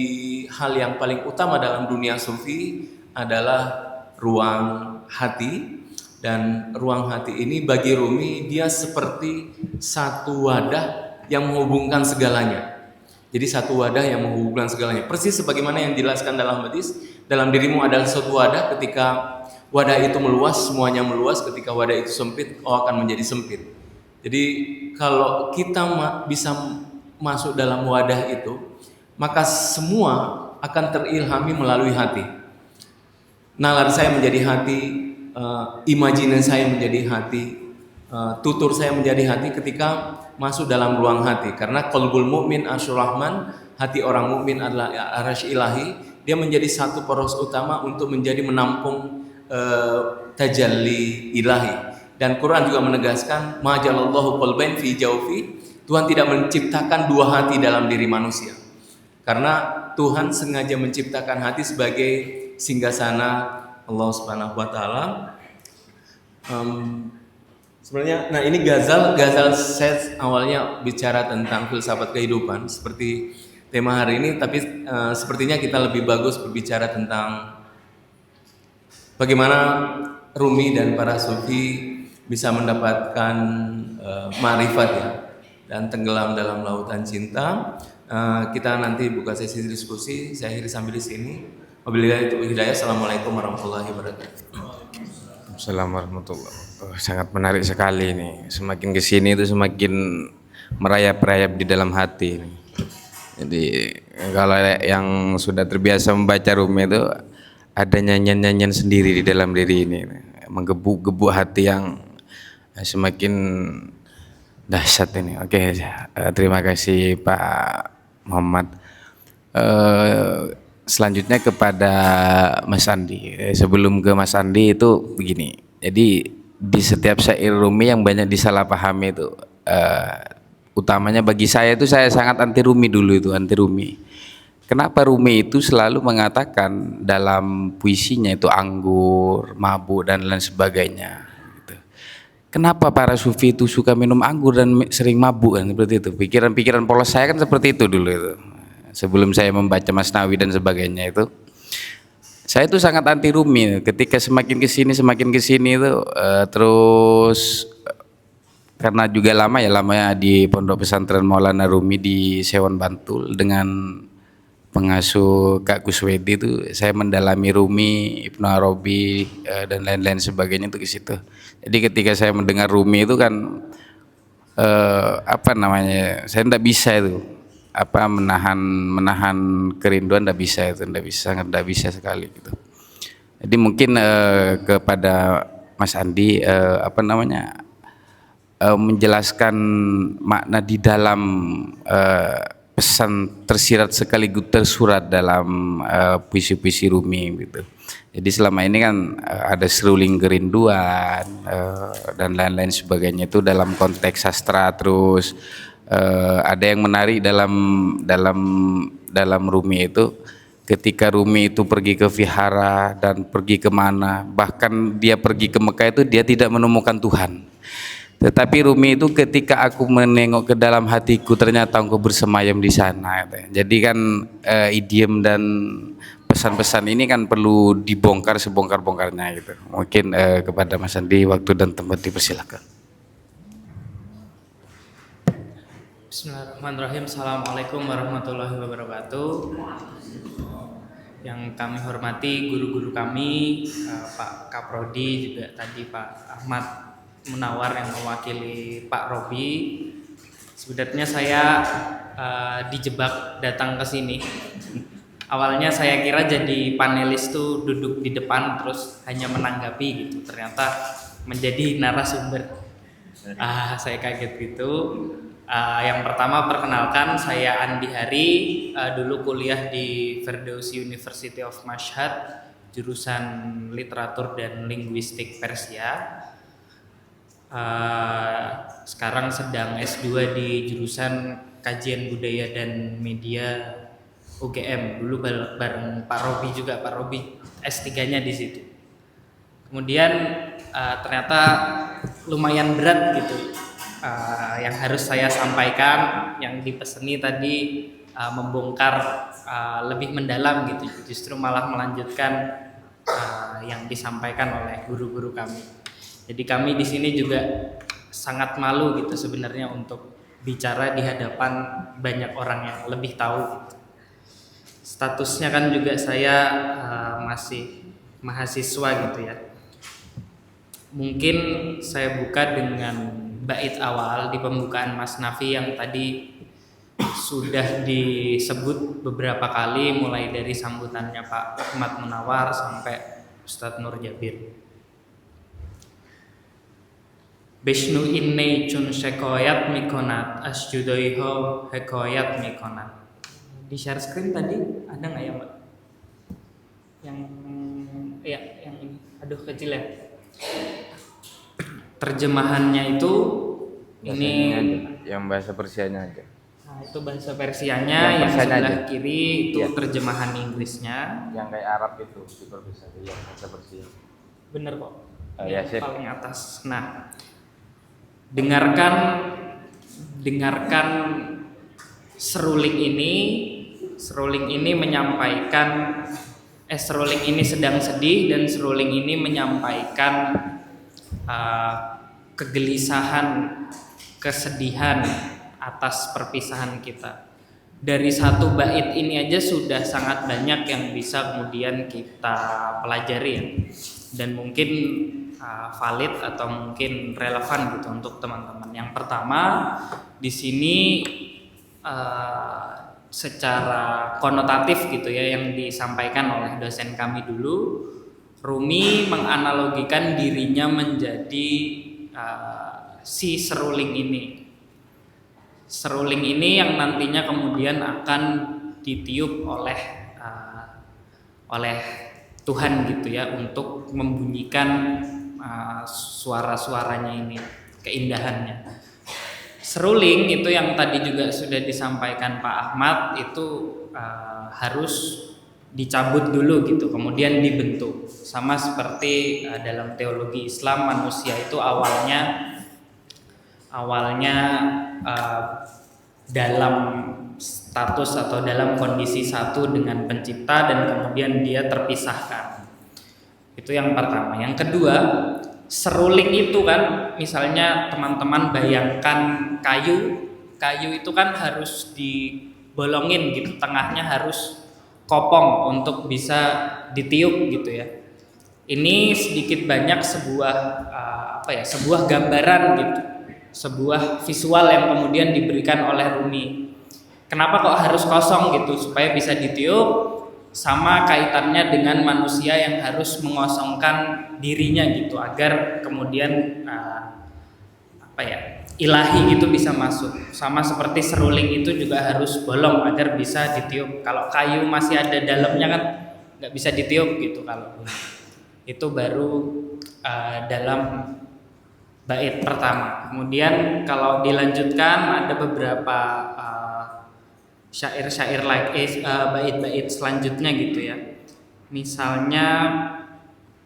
hal yang paling utama dalam dunia sufi adalah ruang hati. Dan ruang hati ini bagi Rumi, dia seperti satu wadah yang menghubungkan segalanya. Jadi satu wadah yang menghubungkan segalanya. Persis sebagaimana yang dijelaskan dalam hadis, dalam dirimu adalah suatu wadah, ketika wadah itu meluas, semuanya meluas. Ketika wadah itu sempit, akan menjadi sempit. Jadi kalau kita bisa masuk dalam wadah itu, maka semua akan terilhami melalui hati. Nalar saya menjadi hati, imajinasi saya menjadi hati, tutur saya menjadi hati ketika masuk dalam ruang hati. Karena qalbul mu'min arsyur rahman, hati orang mukmin adalah arasy ilahi. Dia menjadi satu poros utama untuk menjadi menampung tajalli ilahi. Dan Quran juga menegaskan, ma ja'alallahu qalbain fi jawfi. Tuhan tidak menciptakan dua hati dalam diri manusia. Karena Tuhan sengaja menciptakan hati sebagai singgasana Allah Subhanahu wa taala. Sebenarnya, nah ini Ghazal saya awalnya bicara tentang filsafat kehidupan seperti tema hari ini, tapi sepertinya kita lebih bagus berbicara tentang bagaimana Rumi dan para sufi bisa mendapatkan ma'rifat ya, dan tenggelam dalam lautan cinta. Kita nanti buka sesi diskusi. Saya akhiri sambil di sini. Wabillahi taufiq hidayah. Assalamualaikum warahmatullahi wabarakatuh. Assalamualaikum warahmatullahi wabarakatuh. Sangat menarik sekali ini. Semakin kesini itu semakin merayap-rayap di dalam hati. Jadi kalau yang sudah terbiasa membaca Rumi itu ada nyanyian-nyanyian sendiri di dalam diri ini, menggebu-gebu hati yang semakin dahsyat ini. Oke, terima kasih Pak Muhammad. Selanjutnya kepada Mas Andi. Sebelum ke Mas Andi itu begini. Jadi di setiap syair Rumi yang banyak disalahpahami itu, utamanya bagi saya itu, saya sangat anti Rumi dulu itu, anti Rumi. Kenapa Rumi itu selalu mengatakan dalam puisinya itu anggur, mabuk dan lain sebagainya. Gitu. Kenapa para sufi itu suka minum anggur dan sering mabuk kan, seperti itu. Pikiran-pikiran polos saya kan seperti itu dulu itu. sebelum saya membaca Masnawi dan sebagainya itu, saya itu sangat anti Rumi. Ketika semakin ke sini itu terus karena juga lama di Pondok Pesantren Maulana Rumi di Sewon Bantul dengan pengasuh Kak Kuswedi itu, saya mendalami Rumi, Ibnu Arabi dan lain-lain sebagainya itu ke situ. Jadi ketika saya mendengar Rumi itu kan saya tidak bisa itu menahan kerinduan, tidak bisa sekali gitu. Jadi mungkin kepada Mas Andi menjelaskan makna di dalam pesan tersirat sekaligus tersurat dalam puisi-puisi Rumi gitu. Jadi selama ini kan ada seruling kerinduan dan lain-lain sebagainya itu dalam konteks sastra, terus ada yang menarik dalam Rumi itu ketika Rumi itu pergi ke vihara dan pergi kemana, bahkan dia pergi ke Mekah itu dia tidak menemukan Tuhan. Tetapi Rumi itu ketika aku menengok ke dalam hatiku ternyata engkau bersemayam di sana. Jadi kan idiom dan pesan-pesan ini kan perlu dibongkar sebongkar-bongkarnya gitu. Mungkin kepada Mas Andi waktu dan tempat dipersilakan. Bismillahirrahmanirrahim. Assalamualaikum warahmatullahi wabarakatuh. Yang kami hormati guru-guru kami, Pak Kaprodi, juga tadi Pak Ahmad Munawar yang mewakili Pak Robi. Sebenarnya saya dijebak datang ke sini. Awalnya saya kira jadi panelis tuh duduk di depan terus hanya menanggapi gitu. Ternyata menjadi narasumber. Saya kaget gitu. Yang pertama perkenalkan, saya Andi Hari, dulu kuliah di Ferdowsi University of Mashhad, jurusan literatur dan linguistik Persia. Sekarang sedang S2 di jurusan kajian budaya dan media UGM. Dulu bareng Pak Robi juga, Pak Robi S3-nya di situ. Kemudian ternyata lumayan berat gitu yang harus saya sampaikan, yang dipeseni tadi membongkar lebih mendalam gitu, justru malah melanjutkan yang disampaikan oleh guru-guru kami. Jadi kami di sini juga sangat malu gitu sebenarnya untuk bicara di hadapan banyak orang yang lebih tahu gitu. Statusnya kan juga saya masih mahasiswa gitu ya. Mungkin saya buka dengan bait awal di pembukaan Mas Nafi yang tadi sudah disebut beberapa kali, mulai dari sambutannya Pak Ahmad Munawar sampai Ustadz Nur Jabir. Bishnu inne chun shekoyat mikonat asjudoiho hekoyat mikonat. Di share screen tadi ada nggak ya Mbak? Yang ini, aduh kecil ya. Terjemahannya itu ini yang bahasa Persianya aja. Nah, itu bahasa Persianya, yang sebelah kiri itu terjemahan Inggrisnya. Yang kayak Arab itu diperbisa yang bahasa Persia. Bener kok. Yang paling atas. Nah, dengarkan seruling ini menyampaikan seruling ini sedang sedih dan seruling ini menyampaikan kegelisahan, kesedihan atas perpisahan kita. Dari satu bait ini aja sudah sangat banyak yang bisa kemudian kita pelajari ya. Dan mungkin valid atau mungkin relevan gitu untuk teman-teman. Yang pertama, di sini secara konotatif gitu ya yang disampaikan oleh dosen kami dulu, Rumi menganalogikan dirinya menjadi si seruling ini. Seruling ini yang nantinya kemudian akan ditiup oleh Tuhan gitu ya untuk membunyikan suara-suaranya ini, keindahannya. Seruling itu yang tadi juga sudah disampaikan Pak Ahmad itu harus dicabut dulu gitu, kemudian dibentuk. Sama seperti dalam teologi Islam, manusia itu awalnya dalam status atau dalam kondisi satu dengan pencipta dan kemudian dia terpisahkan. Itu yang pertama. Yang kedua, seruling itu kan, misalnya teman-teman bayangkan kayu itu kan harus dibolongin gitu, tengahnya harus kopong untuk bisa ditiup gitu ya. Ini sedikit banyak sebuah gambaran gitu, sebuah visual yang kemudian diberikan oleh Rumi. Kenapa kok harus kosong gitu, supaya bisa ditiup, sama kaitannya dengan manusia yang harus mengosongkan dirinya gitu, agar kemudian ilahi gitu bisa masuk. Sama seperti seruling itu juga harus bolong agar bisa ditiup. Kalau kayu masih ada dalamnya kan nggak bisa ditiup gitu. Kalau itu baru dalam bait pertama. Kemudian kalau dilanjutkan ada beberapa syair-syair bait-bait selanjutnya gitu ya. Misalnya,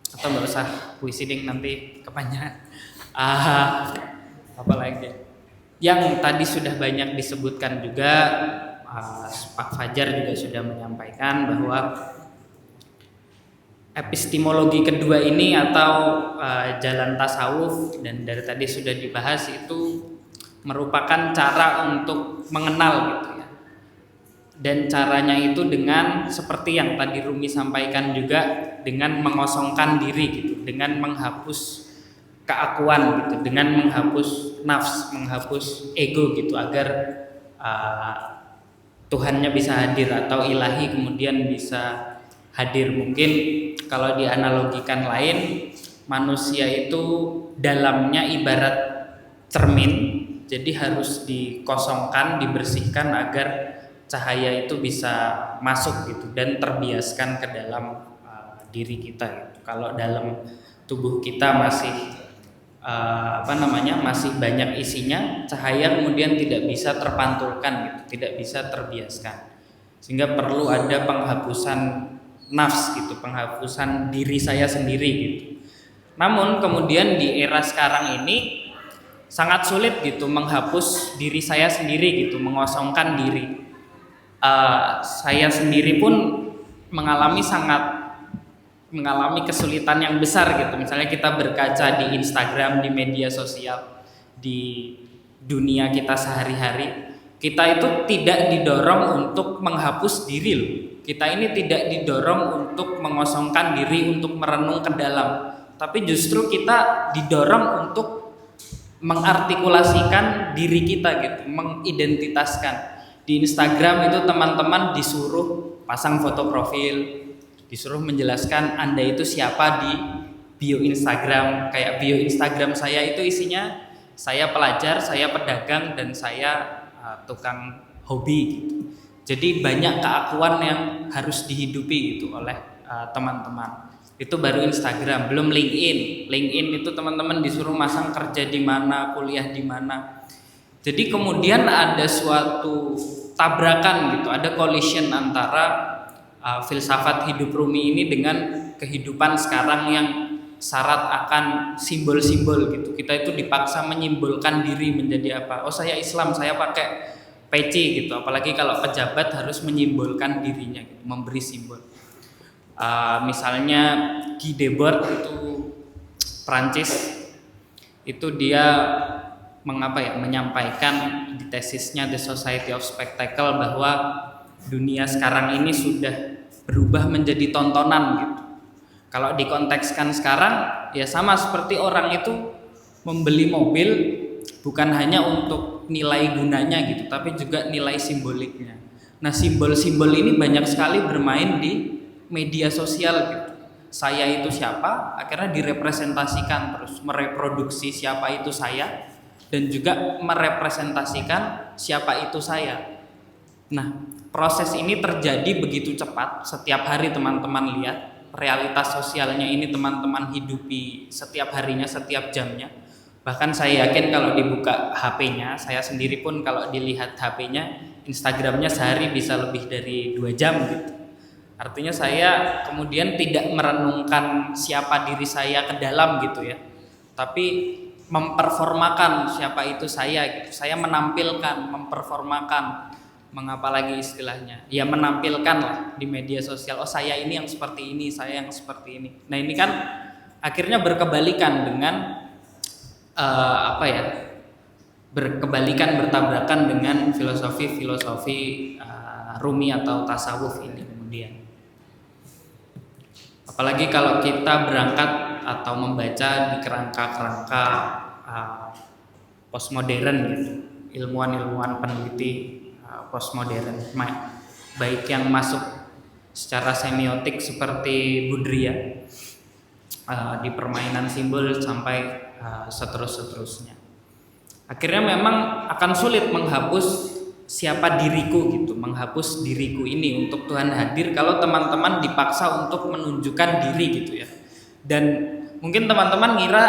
atau nggak usah puisi ding, nanti kepanjangan. Apa lagi? Yang tadi sudah banyak disebutkan juga, Pak Fajar juga sudah menyampaikan bahwa epistemologi kedua ini atau jalan tasawuf, dan dari tadi sudah dibahas, itu merupakan cara untuk mengenal gitu ya. Dan caranya itu dengan seperti yang tadi Rumi sampaikan juga, dengan mengosongkan diri gitu, dengan menghapus keakuan gitu, dengan menghapus nafs, menghapus ego gitu, agar Tuhannya bisa hadir atau ilahi kemudian bisa hadir. Mungkin kalau dianalogikan lain, manusia itu dalamnya ibarat cermin, jadi harus dikosongkan, dibersihkan agar cahaya itu bisa masuk gitu dan terbiaskan ke dalam diri kita gitu. Kalau dalam tubuh kita masih masih banyak isinya, cahaya kemudian tidak bisa terpantulkan gitu, tidak bisa terbiaskan, sehingga perlu ada penghapusan nafs gitu, penghapusan diri saya sendiri gitu. Namun kemudian di era sekarang ini sangat sulit gitu menghapus diri saya sendiri gitu, mengosongkan diri. Saya sendiri pun mengalami kesulitan yang besar gitu. Misalnya kita berkaca di Instagram, di media sosial, di dunia kita sehari-hari, kita itu tidak didorong untuk menghapus diri loh. Kita ini tidak didorong untuk mengosongkan diri, untuk merenung ke dalam, tapi justru kita didorong untuk mengartikulasikan diri kita gitu, mengidentitaskan. Di Instagram itu teman-teman disuruh pasang foto profil, disuruh menjelaskan Anda itu siapa di bio Instagram. Kayak bio Instagram saya itu isinya saya pelajar, saya pedagang, dan saya tukang hobi gitu. Jadi banyak keakuan yang harus dihidupi gitu oleh teman-teman. Itu baru Instagram, belum LinkedIn. LinkedIn itu teman-teman disuruh masang kerja di mana, kuliah di mana. Jadi kemudian ada suatu tabrakan gitu, ada collision antara filsafat hidup Rumi ini dengan kehidupan sekarang yang syarat akan simbol-simbol gitu. Kita itu dipaksa menyimbolkan diri menjadi apa? Oh, saya Islam, saya pakai peci gitu. Apalagi kalau pejabat harus menyimbolkan dirinya gitu, memberi simbol. Misalnya Guy Debord itu Prancis, itu dia menyampaikan di tesisnya The Society of Spectacle bahwa dunia sekarang ini sudah berubah menjadi tontonan gitu. Kalau dikontekskan sekarang ya sama seperti orang itu membeli mobil bukan hanya untuk nilai gunanya gitu, tapi juga nilai simboliknya. Nah, simbol-simbol ini banyak sekali bermain di media sosial gitu. Saya itu siapa, akhirnya direpresentasikan, terus mereproduksi siapa itu saya, dan juga merepresentasikan siapa itu saya. Nah, proses ini terjadi begitu cepat. Setiap hari teman-teman lihat realitas sosialnya ini, teman-teman hidupi setiap harinya, setiap jamnya. Bahkan saya yakin kalau dibuka HP-nya, saya sendiri pun kalau dilihat HP-nya, Instagram-nya sehari bisa lebih dari 2 jam gitu. Artinya saya kemudian tidak merenungkan siapa diri saya ke dalam gitu ya, tapi memperformakan siapa itu saya gitu. Saya menampilkan, memperformakan, mengapa lagi istilahnya, ya menampilkan lah di media sosial, oh saya ini yang seperti ini, saya yang seperti ini. Nah ini kan akhirnya berkebalikan dengan berkebalikan, bertabrakan dengan filosofi Rumi atau tasawuf ini kemudian. Apalagi kalau kita berangkat atau membaca di kerangka-kerangka postmodern gitu, ilmuwan-ilmuwan peneliti postmodern, baik yang masuk secara semiotik seperti Budria di permainan simbol sampai seterusnya. Akhirnya memang akan sulit menghapus siapa diriku gitu, menghapus diriku ini untuk Tuhan hadir kalau teman-teman dipaksa untuk menunjukkan diri gitu ya. Dan mungkin teman-teman ngira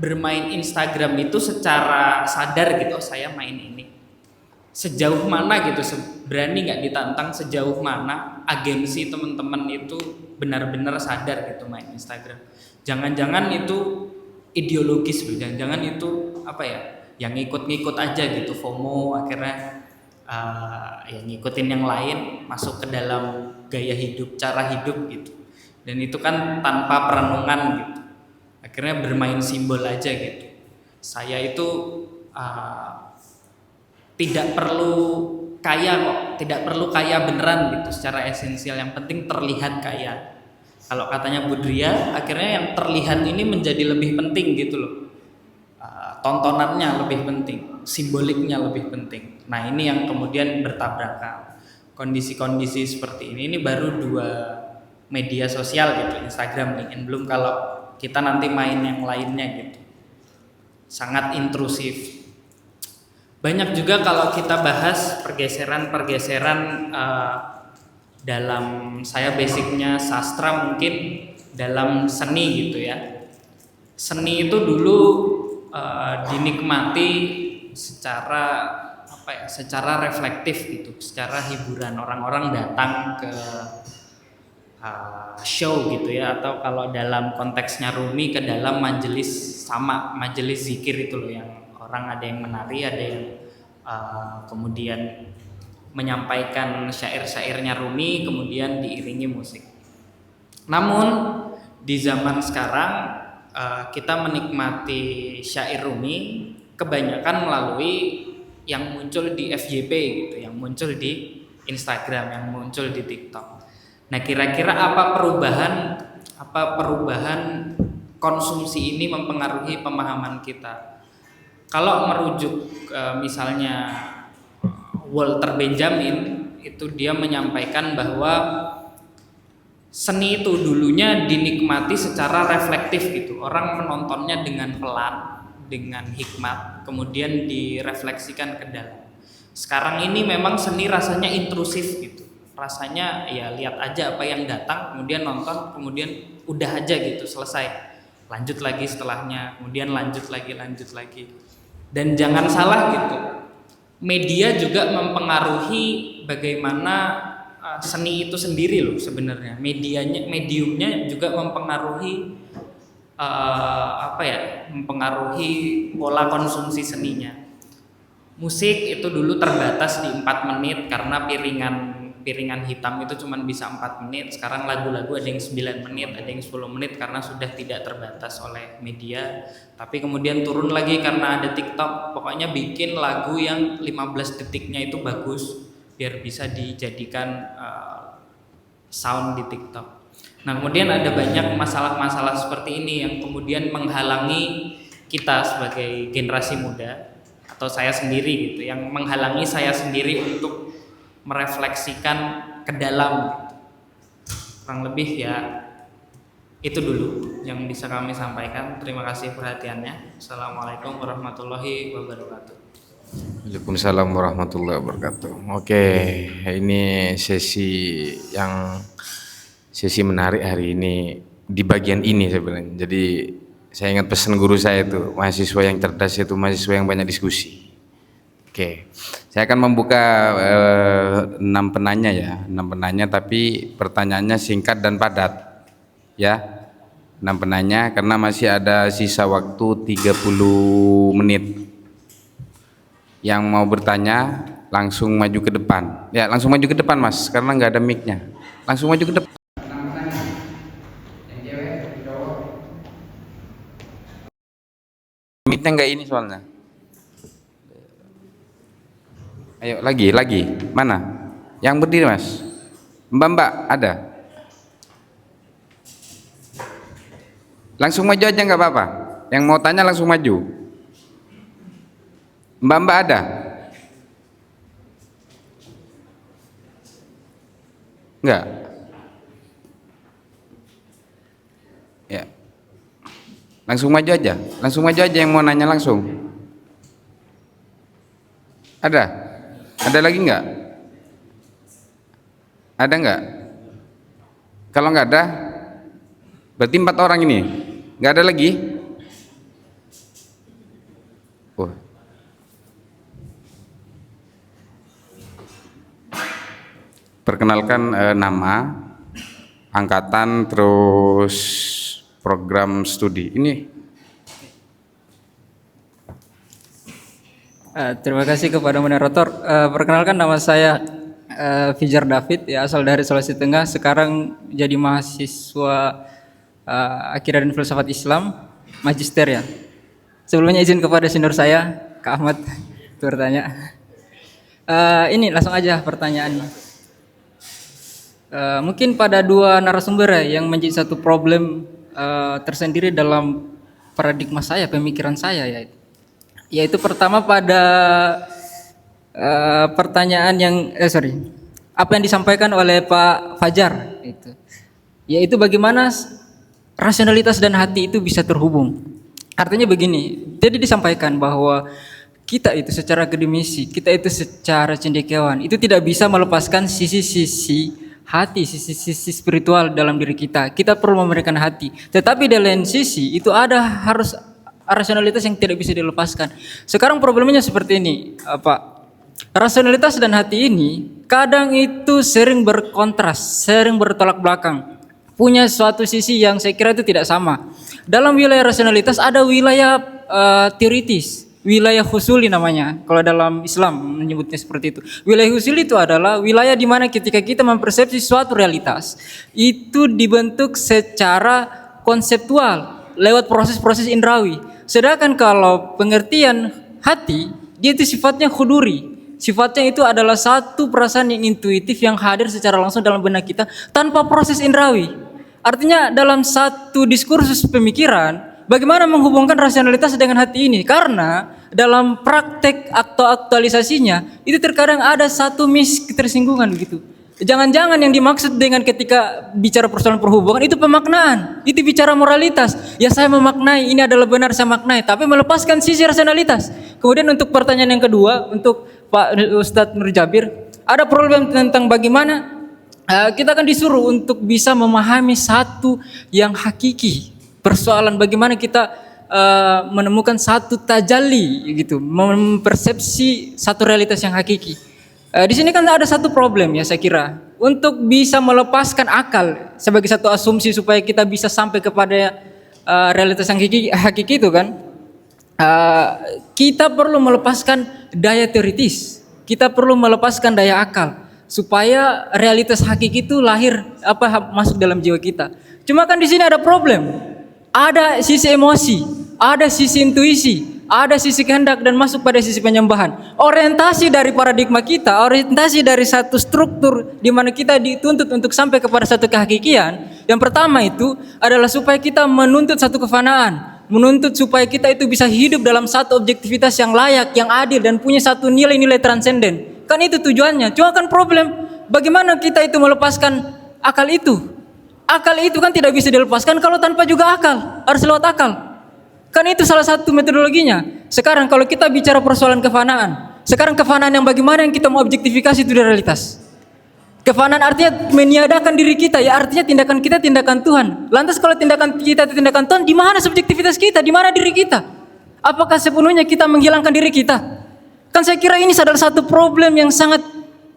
bermain Instagram itu secara sadar gitu, oh, saya main ini. Sejauh mana gitu, berani nggak ditantang sejauh mana agensi teman-teman itu benar-benar sadar gitu main Instagram. Jangan-jangan itu ideologis, jangan-jangan itu apa ya, yang ngikut-ngikut aja gitu, FOMO, akhirnya ya ngikutin yang lain, masuk ke dalam gaya hidup, cara hidup gitu. Dan itu kan tanpa perenungan gitu, akhirnya bermain simbol aja gitu. Saya itu tidak perlu kaya kok, tidak perlu kaya beneran gitu secara esensial, yang penting terlihat kaya. Kalau katanya Budria, akhirnya yang terlihat ini menjadi lebih penting gitu loh. Tontonannya lebih penting, simboliknya lebih penting. Nah ini yang kemudian bertabrakan. Kondisi-kondisi seperti ini baru dua media sosial gitu, Instagram, LinkedIn, belum kalau kita nanti main yang lainnya gitu. Sangat intrusif. Banyak juga kalau kita bahas pergeseran-pergeseran dalam, saya basicnya sastra, mungkin dalam seni gitu ya. Seni itu dulu dinikmati secara secara reflektif gitu, secara hiburan. Orang-orang datang ke show gitu ya, atau kalau dalam konteksnya Rumi ke dalam majelis, sama majelis zikir itu loh, yang orang ada yang menari, ada yang kemudian menyampaikan syair-syairnya Rumi kemudian diiringi musik. Namun di zaman sekarang kita menikmati syair Rumi kebanyakan melalui yang muncul di FYP gitu, yang muncul di Instagram, yang muncul di TikTok. Nah, kira-kira apa perubahan konsumsi ini mempengaruhi pemahaman kita? Kalau merujuk misalnya Walter Benjamin, itu dia menyampaikan bahwa seni itu dulunya dinikmati secara reflektif gitu. Orang menontonnya dengan pelan, dengan hikmat, kemudian direfleksikan ke dalam. Sekarang ini memang seni rasanya intrusif gitu. Rasanya ya lihat aja apa yang datang, kemudian nonton, kemudian udah aja gitu, selesai. Lanjut lagi setelahnya, kemudian lanjut lagi. Dan jangan salah gitu, media juga mempengaruhi bagaimana seni itu sendiri loh sebenarnya. Mediumnya juga mempengaruhi mempengaruhi pola konsumsi seninya. Musik itu dulu terbatas di 4 menit karena piringan hitam itu cuma bisa 4 menit. Sekarang lagu-lagu ada yang 9 menit, ada yang 10 menit karena sudah tidak terbatas oleh media. Tapi kemudian turun lagi karena ada TikTok. Pokoknya bikin lagu yang 15 detiknya itu bagus biar bisa dijadikan sound di TikTok. Nah, kemudian ada banyak masalah-masalah seperti ini yang kemudian menghalangi kita sebagai generasi muda, atau saya sendiri gitu, yang menghalangi saya sendiri untuk merefleksikan ke dalam gitu. Kurang lebih ya itu dulu yang bisa kami sampaikan. Terima kasih perhatiannya. Assalamualaikum warahmatullahi wabarakatuh. Waalaikumsalam warahmatullahi wabarakatuh. Oke, ini sesi menarik hari ini di bagian ini sebenarnya. Jadi saya ingat pesan guru saya itu, mahasiswa yang cerdas itu mahasiswa yang banyak diskusi. Oke, saya akan membuka 6 penanya ya, 6 penanya, tapi pertanyaannya singkat dan padat ya. 6 penanya karena masih ada sisa waktu 30 menit. Yang mau bertanya langsung maju ke depan. Ya, langsung maju ke depan Mas, karena nggak ada mic-nya. Langsung maju ke depan. Mic-nya nggak ini soalnya. Ayo lagi. Mana? Yang berdiri Mas. Mbak ada? Langsung maju aja nggak apa-apa. Yang mau tanya langsung maju. Mbak ada? Enggak? Ya. Langsung maju aja. Langsung maju aja yang mau nanya langsung. Ada? Ada lagi enggak? Ada enggak? Kalau enggak ada, berarti 4 orang ini. Enggak ada lagi? Oh. Perkenalkan nama, angkatan, terus program studi. Ini. Terima kasih kepada moderator. Perkenalkan nama saya Fijar David, ya, asal dari Sulawesi Tengah. Sekarang jadi mahasiswa Akidah dan Filsafat Islam, magister ya. Sebelumnya izin kepada senior saya, Kak Ahmad, bertanya. Ini langsung aja pertanyaannya. Mungkin pada dua narasumber ya, yang menjadi satu problem tersendiri dalam paradigma saya, pemikiran saya ya. Yaitu pertama pada pertanyaan yang apa yang disampaikan oleh Pak Fajar itu, yaitu bagaimana rasionalitas dan hati itu bisa terhubung. Artinya begini, jadi disampaikan bahwa kita itu secara akademisi, kita itu secara cendekiawan itu tidak bisa melepaskan sisi-sisi hati, sisi-sisi spiritual dalam diri kita. Kita perlu memberikan hati, tetapi di lain sisi itu harus rasionalitas yang tidak bisa dilepaskan. Sekarang problemnya seperti ini, Pak. Rasionalitas dan hati ini kadang itu sering berkontras, sering bertolak belakang. Punya suatu sisi yang saya kira itu tidak sama. Dalam wilayah rasionalitas ada wilayah teoritis, wilayah husuli namanya. Kalau dalam Islam menyebutnya seperti itu. Wilayah husuli itu adalah wilayah di mana ketika kita mempersepsi suatu realitas, itu dibentuk secara konseptual lewat proses-proses indrawi. Sedangkan kalau pengertian hati, dia itu sifatnya khuduri. Sifatnya itu adalah satu perasaan yang intuitif yang hadir secara langsung dalam benak kita tanpa proses indrawi. Artinya dalam satu diskursus pemikiran, bagaimana menghubungkan rasionalitas dengan hati ini? Karena dalam praktek atau aktualisasinya, itu terkadang ada satu ketersinggungan begitu. Jangan-jangan yang dimaksud dengan ketika bicara persoalan perhubungan itu pemaknaan, itu bicara moralitas. Ya saya memaknai, ini adalah benar saya maknai, tapi melepaskan sisi rasionalitas. Kemudian untuk pertanyaan yang kedua, untuk Pak Ustadz Nur Jabir, ada problem tentang bagaimana kita akan disuruh untuk bisa memahami satu yang hakiki. Persoalan bagaimana kita menemukan satu tajalli gitu, mempersepsi satu realitas yang hakiki. Di sini kan ada satu problem ya saya kira, untuk bisa melepaskan akal sebagai satu asumsi supaya kita bisa sampai kepada realitas yang hakiki itu kan, kita perlu melepaskan daya teoritis, kita perlu melepaskan daya akal supaya realitas hakiki itu masuk dalam jiwa kita. Cuma kan di sini ada problem, ada sisi emosi, ada sisi intuisi, ada sisi kehendak dan masuk pada sisi penyembahan. Orientasi dari paradigma kita, orientasi dari satu struktur di mana kita dituntut untuk sampai kepada satu kehakikian. Yang pertama itu adalah supaya kita menuntut satu kefanaan, menuntut supaya kita itu bisa hidup dalam satu objektivitas yang layak, yang adil dan punya satu nilai-nilai transenden. Kan itu tujuannya. Cuma kan problem, bagaimana kita itu melepaskan akal itu? Akal itu kan tidak bisa dilepaskan kalau tanpa juga akal, harus lewat akal. Kan itu salah satu metodologinya. Sekarang kalau kita bicara persoalan kefanaan, sekarang kefanaan yang bagaimana yang kita mau objektifikasi itu realitas. Kefanaan artinya meniadakan diri kita, ya artinya tindakan kita tindakan Tuhan. Lantas kalau tindakan kita tindakan Tuhan, di mana subjektivitas kita, di mana diri kita? Apakah sepenuhnya kita menghilangkan diri kita? Kan saya kira ini adalah satu problem yang sangat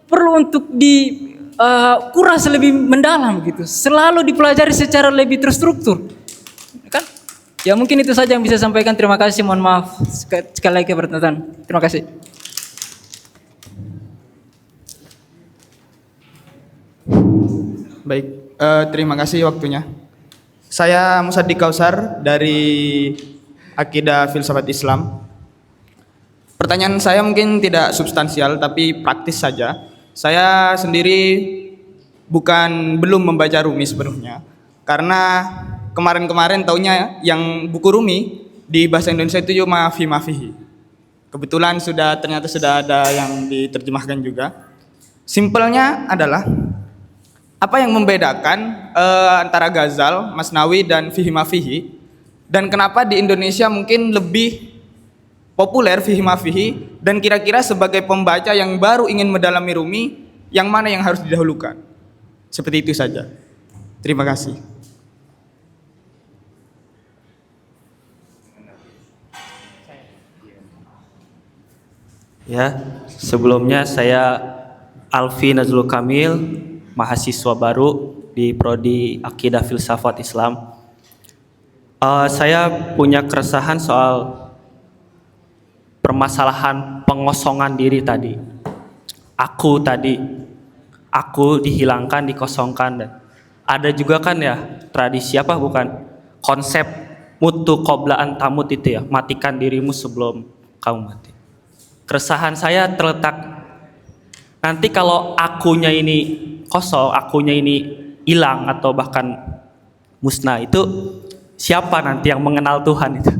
perlu untuk dikuras lebih mendalam gitu. Selalu dipelajari secara lebih terstruktur. Kan? Ya mungkin itu saja yang bisa saya sampaikan. Terima kasih, mohon maaf sekali lagi pertanyaan. Terima kasih. Baik, terima kasih waktunya. Saya Musaddiq Kausar dari Akidah Filsafat Islam. Pertanyaan saya mungkin tidak substansial tapi praktis saja. Saya sendiri belum membaca Rumi sepenuhnya karena kemarin-kemarin taunya yang buku Rumi di bahasa Indonesia itu cuma Fihi. Kebetulan ternyata sudah ada yang diterjemahkan juga. Simpelnya adalah apa yang membedakan antara Ghazal, Masnawi dan Fihi dan kenapa di Indonesia mungkin lebih populer Fihi dan kira-kira sebagai pembaca yang baru ingin mendalami Rumi yang mana yang harus didahulukan? Seperti itu saja. Terima kasih. Ya, sebelumnya saya Alfi Nazrul Kamil, mahasiswa baru di Prodi Akidah Filsafat Islam. Saya punya keresahan soal permasalahan pengosongan diri tadi. Aku dihilangkan, dikosongkan. Dan ada juga kan ya tradisi konsep mutu qobla tamut itu ya, matikan dirimu sebelum kamu mati. Keresahan saya terletak nanti kalau akunya ini kosong, akunya ini hilang atau bahkan musnah, itu siapa nanti yang mengenal Tuhan itu?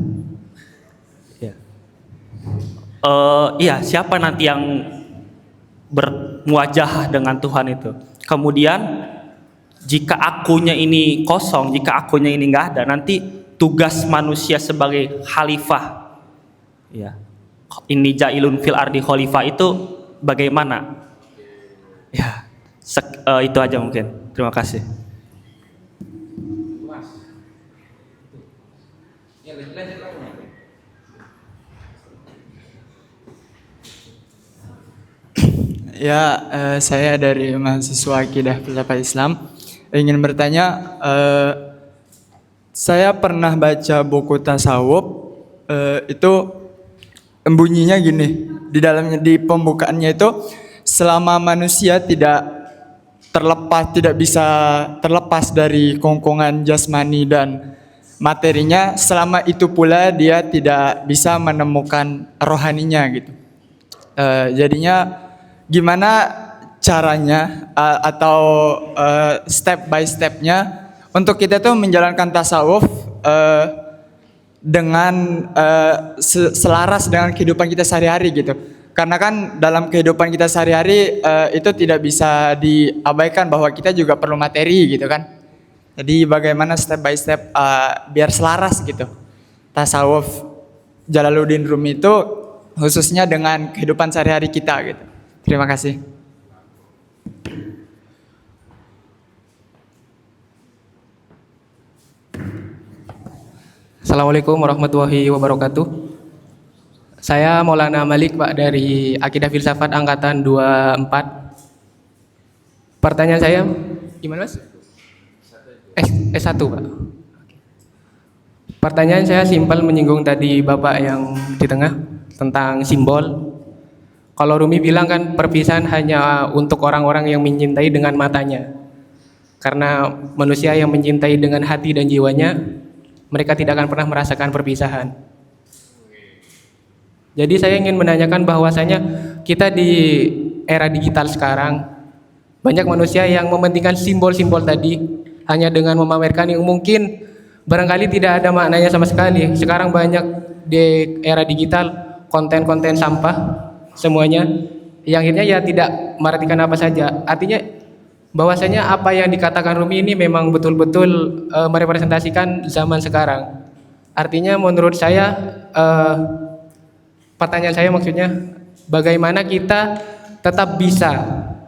Siapa nanti yang bermuajah dengan Tuhan itu? Kemudian jika akunya ini kosong, jika akunya ini nggak ada, nanti tugas manusia sebagai khalifah, ya, ini jailun fil ardi khalifah itu bagaimana? Ya, itu aja mungkin. Terima kasih. Ya, saya dari mahasiswa Akidah Filsafat Islam ingin bertanya, saya pernah baca buku tasawuf, itu bunyinya gini, di pembukaannya itu, selama manusia tidak bisa terlepas dari kongkongan jasmani dan materinya, selama itu pula dia tidak bisa menemukan rohaninya gitu. Jadinya gimana caranya atau step by stepnya untuk kita tuh menjalankan tasawuf dengan selaras dengan kehidupan kita sehari-hari gitu. Karena kan dalam kehidupan kita sehari-hari itu tidak bisa diabaikan bahwa kita juga perlu materi gitu kan. Jadi bagaimana step by step biar selaras gitu tasawuf Jalaluddin Rumi itu khususnya dengan kehidupan sehari-hari kita gitu. Terima kasih. Assalamualaikum warahmatullahi wabarakatuh. Saya Maulana Malik Pak dari Akidah Filsafat Angkatan 24. Pertanyaan saya gimana Mas? S1 Pak. Pertanyaan saya simpel menyinggung tadi Bapak yang di tengah tentang simbol. Kalau Rumi bilang kan perpisahan hanya untuk orang-orang yang mencintai dengan matanya. Karena manusia yang mencintai dengan hati dan jiwanya, mereka tidak akan pernah merasakan perpisahan. Jadi saya ingin menanyakan bahwasanya kita di era digital sekarang, banyak manusia yang mementingkan simbol-simbol tadi hanya dengan memamerkan yang mungkin barangkali tidak ada maknanya sama sekali. Sekarang banyak di era digital konten-konten sampah semuanya, yang akhirnya ya tidak merartikan apa saja. Artinya bahwasanya apa yang dikatakan Rumi ini memang betul-betul merepresentasikan zaman sekarang. Artinya menurut saya pertanyaan saya maksudnya bagaimana kita tetap bisa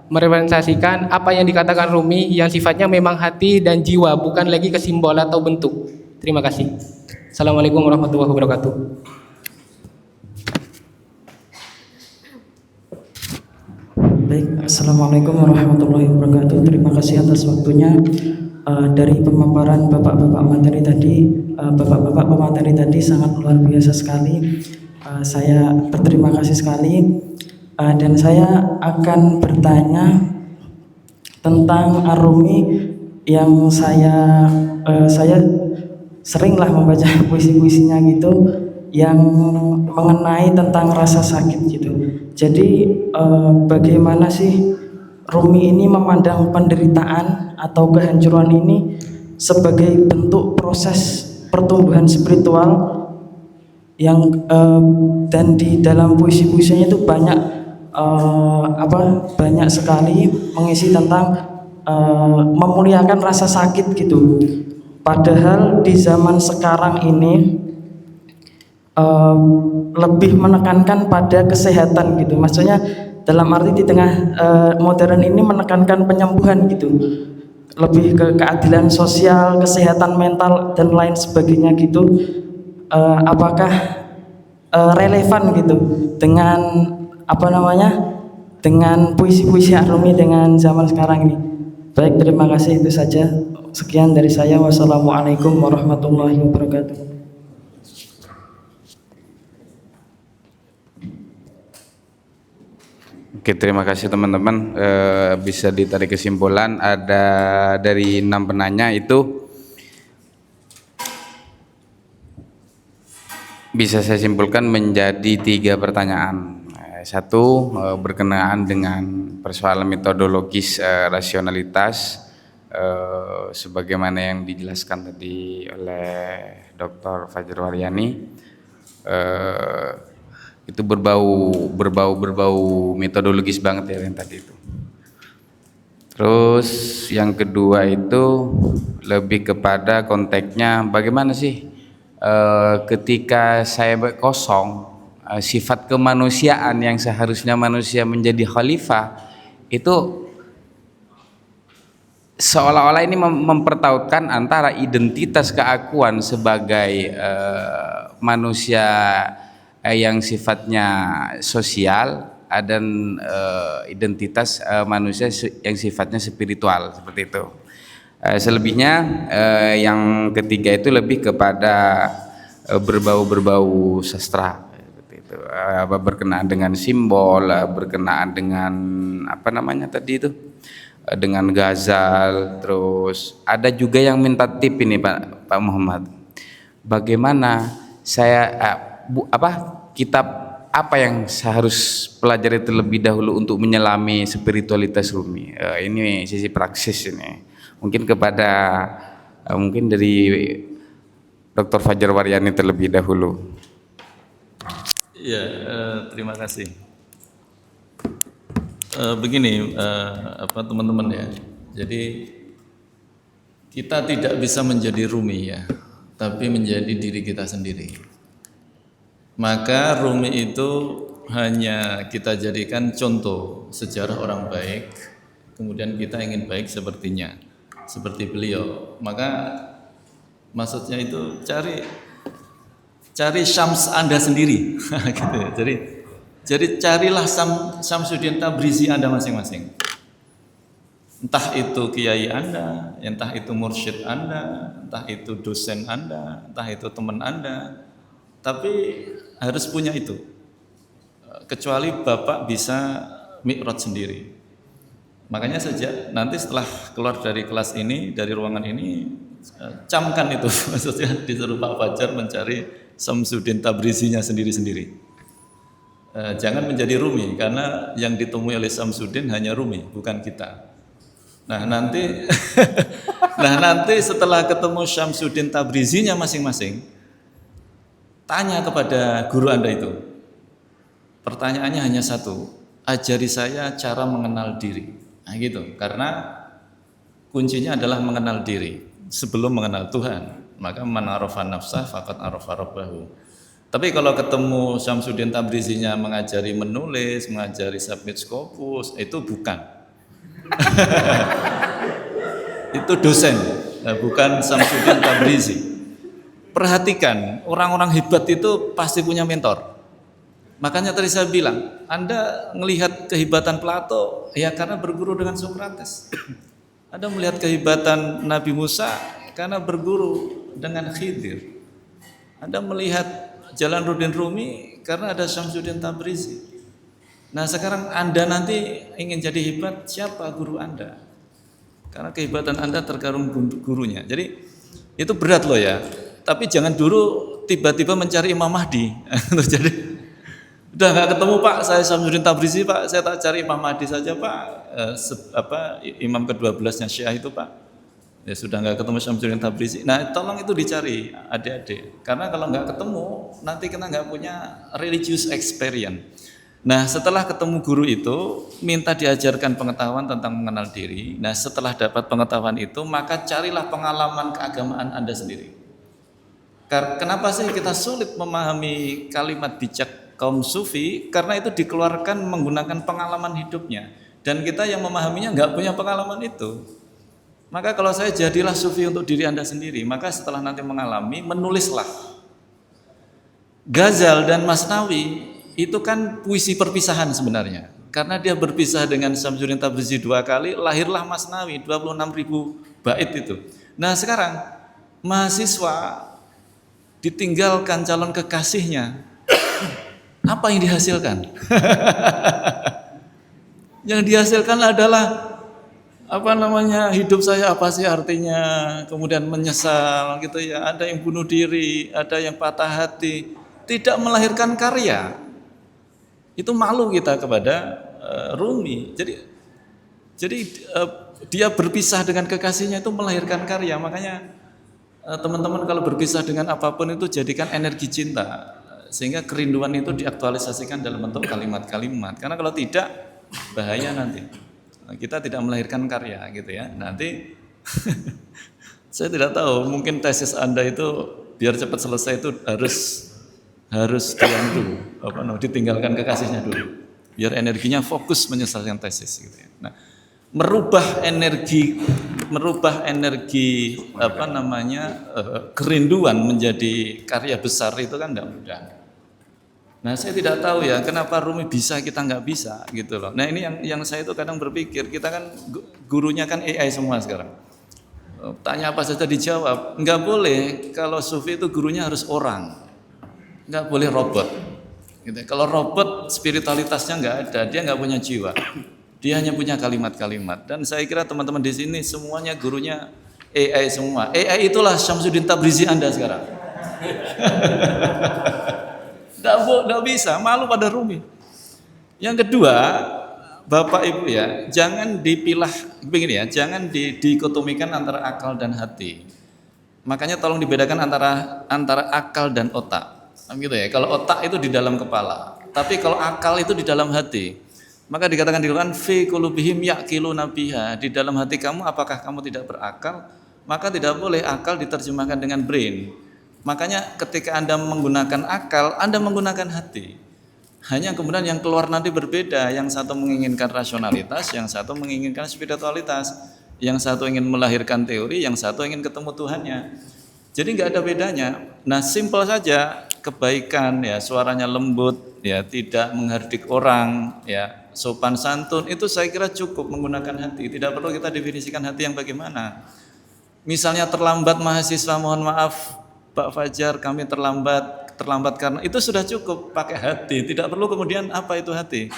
merepresentasikan apa yang dikatakan Rumi yang sifatnya memang hati dan jiwa, bukan lagi ke simbol atau bentuk. Terima kasih. Assalamualaikum warahmatullahi wabarakatuh. Baik, Assalamualaikum warahmatullahi wabarakatuh. Terima kasih atas waktunya. Dari pemaparan bapak-bapak materi tadi, bapak-bapak pemateri tadi sangat luar biasa sekali. Saya berterima kasih sekali. Dan saya akan bertanya tentang Ar-Rumi yang saya seringlah membaca puisi-puisinya gitu yang mengenai tentang rasa sakit gitu. Jadi bagaimana sih Rumi ini memandang penderitaan atau kehancuran ini sebagai bentuk proses pertumbuhan spiritual yang dan di dalam puisi-puisinya itu banyak sekali mengisi tentang memuliakan rasa sakit gitu. Padahal di zaman sekarang ini lebih menekankan pada kesehatan gitu. Maksudnya dalam arti di tengah modern ini menekankan penyembuhan gitu. Lebih ke keadilan sosial, kesehatan mental dan lain sebagainya gitu. Apakah relevan gitu dengan dengan puisi-puisi Ar-Rumi dengan zaman sekarang ini? Baik, terima kasih, itu saja. Sekian dari saya. Wassalamualaikum warahmatullahi wabarakatuh. Oke, terima kasih teman-teman. Bisa ditarik kesimpulan ada dari 6 penanya itu bisa saya simpulkan menjadi 3 pertanyaan. Satu, berkenaan dengan persoalan metodologis rasionalitas sebagaimana yang dijelaskan tadi oleh Dr. Fajar Waryani. Itu berbau metodologis banget ya yang tadi itu. Terus yang kedua itu lebih kepada konteksnya bagaimana sih ketika saya kosong, sifat kemanusiaan yang seharusnya manusia menjadi khalifah itu seolah-olah ini mempertautkan antara identitas keakuan sebagai manusia yang sifatnya sosial dan identitas manusia yang sifatnya spiritual seperti itu. Selebihnya yang ketiga itu lebih kepada berbau sastra seperti itu. Berkenaan dengan simbol, berkenaan dengan tadi itu dengan ghazal. Terus ada juga yang minta tip ini Pak Muhammad, bagaimana saya kitab apa yang saya harus pelajari terlebih dahulu untuk menyelami spiritualitas Rumi. Ini sisi praksis ini. Mungkin kepada mungkin dari Dr. Fajar Waryani terlebih dahulu. Ya, terima kasih. Begini, teman-teman ya. Jadi kita tidak bisa menjadi Rumi ya, tapi menjadi diri kita sendiri. Maka Rumi itu hanya kita jadikan contoh sejarah orang baik, kemudian kita ingin baik sepertinya, seperti beliau. Maka maksudnya itu cari syams Anda sendiri. Gitu ya. Jadi carilah Syamsuddin Tabrizi Anda masing-masing. Entah itu kiai Anda, entah itu mursyid Anda, entah itu dosen Anda, entah itu teman Anda. Tapi harus punya itu. Kecuali Bapak bisa mi'raj sendiri. Makanya sejak nanti setelah keluar dari kelas ini, dari ruangan ini, camkan itu. Maksudnya disuruh Pak Fajar mencari Syamsuddin Tabrizinya sendiri-sendiri. Jangan menjadi Rumi, karena yang ditemui oleh Syamsuddin hanya Rumi, bukan kita. Nah nanti setelah ketemu Syamsuddin Tabrizinya masing-masing, tanya kepada guru Anda itu. Pertanyaannya hanya satu, ajari saya cara mengenal diri. Nah gitu, karena kuncinya adalah mengenal diri sebelum mengenal Tuhan. Maka man arafa nafsah faqad arafa rabbahu. Tapi kalau ketemu Syamsuddin Tabrizinya mengajari menulis, mengajari submit Scopus, itu bukan. Itu dosen, bukan Syamsuddin Tabrizi. Perhatikan, orang-orang hebat itu pasti punya mentor. Makanya tadi saya bilang, Anda melihat kehebatan Plato, ya karena berguru dengan Sokrates. Anda melihat kehebatan Nabi Musa, karena berguru dengan Khidir. Anda melihat Jalaluddin Rumi, karena ada Syamsuddin Tabrizi. Nah sekarang Anda nanti ingin jadi hebat, siapa guru Anda? Karena kehebatan Anda tergantung gurunya. Jadi itu berat loh ya. Tapi jangan dulu tiba-tiba mencari Imam Mahdi. Jadi udah nggak ketemu Pak, saya Syamsuddin Tabrizi Pak, saya tak cari Imam Mahdi saja Pak. Imam ke-12-nya Syiah itu Pak. Ya sudah nggak ketemu Syamsuddin Tabrizi. Nah tolong itu dicari adik-adik. Karena kalau nggak ketemu nanti kita nggak punya religious experience. Nah setelah ketemu guru itu minta diajarkan pengetahuan tentang mengenal diri. Nah setelah dapat pengetahuan itu maka carilah pengalaman keagamaan Anda sendiri. Kenapa sih kita sulit memahami kalimat bijak kaum sufi? Karena itu dikeluarkan menggunakan pengalaman hidupnya. Dan kita yang memahaminya nggak punya pengalaman itu. Maka kalau saya jadilah sufi untuk diri Anda sendiri, maka setelah nanti mengalami, menulislah. Ghazal dan Masnawi itu kan puisi perpisahan sebenarnya. Karena dia berpisah dengan Syamsuddin Tabrizi 2 kali, lahirlah Masnawi 26.000 bait itu. Nah sekarang mahasiswa ditinggalkan calon kekasihnya, apa yang dihasilkan? Yang dihasilkan adalah hidup saya apa sih artinya, kemudian menyesal gitu ya, ada yang bunuh diri, ada yang patah hati, tidak melahirkan karya. Itu malu kita kepada Rumi. Jadi dia berpisah dengan kekasihnya itu melahirkan karya. Makanya teman-teman kalau berpisah dengan apapun itu jadikan energi cinta, sehingga kerinduan itu diaktualisasikan dalam bentuk kalimat-kalimat. Karena kalau tidak bahaya nanti. Kita tidak melahirkan karya gitu ya. Nanti saya tidak tahu, mungkin tesis Anda itu biar cepat selesai itu harus diam dulu, ditinggalkan kekasihnya dulu. Biar energinya fokus menyelesaikan tesis gitu ya. Nah, merubah energi kerinduan menjadi karya besar itu kan tidak mudah. Nah saya tidak tahu ya kenapa Rumi bisa kita nggak bisa gitu loh. Nah ini yang saya itu kadang berpikir, kita kan gurunya kan AI semua sekarang. Tanya apa saja dijawab. Nggak boleh, kalau sufi itu gurunya harus orang, nggak boleh robot. Gitu. Kalau robot spiritualitasnya nggak ada, dia nggak punya jiwa. Dia hanya punya kalimat-kalimat. Dan saya kira teman-teman di sini semuanya gurunya AI semua. AI itulah Syamsuddin Tabrizi Anda sekarang. Nggak bisa, malu pada Rumi. Yang kedua, Bapak Ibu ya, jangan dipilah begini ya, jangan dikotomikan antara akal dan hati. Makanya tolong dibedakan antara akal dan otak. Gitu ya. Kalau otak itu di dalam kepala, tapi kalau akal itu di dalam hati. Maka dikatakan di Quran fi qulubihim yaqiluna biha, di dalam hati kamu apakah kamu tidak berakal? Maka tidak boleh akal diterjemahkan dengan brain. Makanya ketika Anda menggunakan akal, Anda menggunakan hati. Hanya kemudian yang keluar nanti berbeda. Yang satu menginginkan rasionalitas, yang satu menginginkan spiritualitas, yang satu ingin melahirkan teori, yang satu ingin ketemu Tuhannya. Jadi nggak ada bedanya. Nah, simpel saja, kebaikan ya, suaranya lembut, ya, tidak menghardik orang, ya, sopan santun, itu saya kira cukup menggunakan hati. Tidak perlu kita definisikan hati yang bagaimana. Misalnya terlambat mahasiswa, mohon maaf Pak Fajar, kami terlambat karena itu sudah cukup pakai hati, tidak perlu kemudian apa itu hati.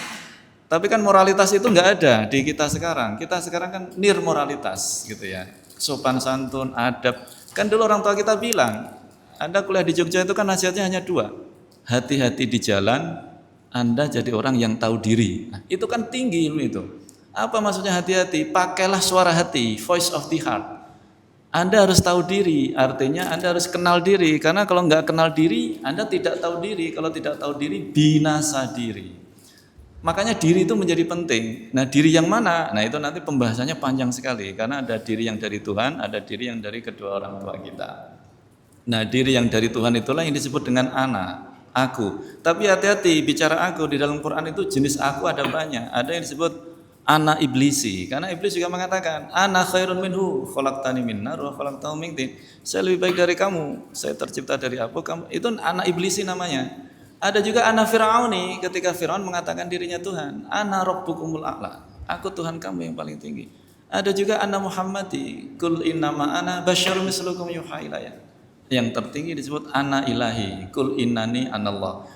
Tapi kan moralitas itu nggak ada di kita sekarang. Kita sekarang kan nirmoralitas gitu ya, sopan santun, adab. Kan dulu orang tua kita bilang, Anda kuliah di Jogja itu kan nasihatnya hanya 2, hati-hati di jalan, Anda jadi orang yang tahu diri. Nah, itu kan tinggi ilmu itu. Apa maksudnya hati-hati? Pakailah suara hati, voice of the heart. Anda harus tahu diri, artinya Anda harus kenal diri. Karena kalau nggak kenal diri, Anda tidak tahu diri. Kalau tidak tahu diri, binasa diri. Makanya diri itu menjadi penting. Nah diri yang mana? Nah itu nanti pembahasannya panjang sekali. Karena ada diri yang dari Tuhan, ada diri yang dari kedua orang tua kita. Nah diri yang dari Tuhan itulah yang disebut dengan ana, aku. Tapi hati-hati, bicara aku di dalam Quran itu jenis aku ada banyak. Ada yang disebut ana iblisi, karena iblis juga mengatakan ana khairun minhu khalaqtani min nar wa khalaqtahu min tin. Saya lebih baik dari kamu, saya tercipta dari api, kamu itu ana iblisi namanya. Ada juga ana Firauni, ketika Firaun mengatakan dirinya Tuhan, ana rabbukumul a'la, aku Tuhan kamu yang paling tinggi. Ada juga ana Muhammadi, kul innama ana basyarun mislukum yuha ilayya. Yang tertinggi disebut ana ilahi, kul innani anallah.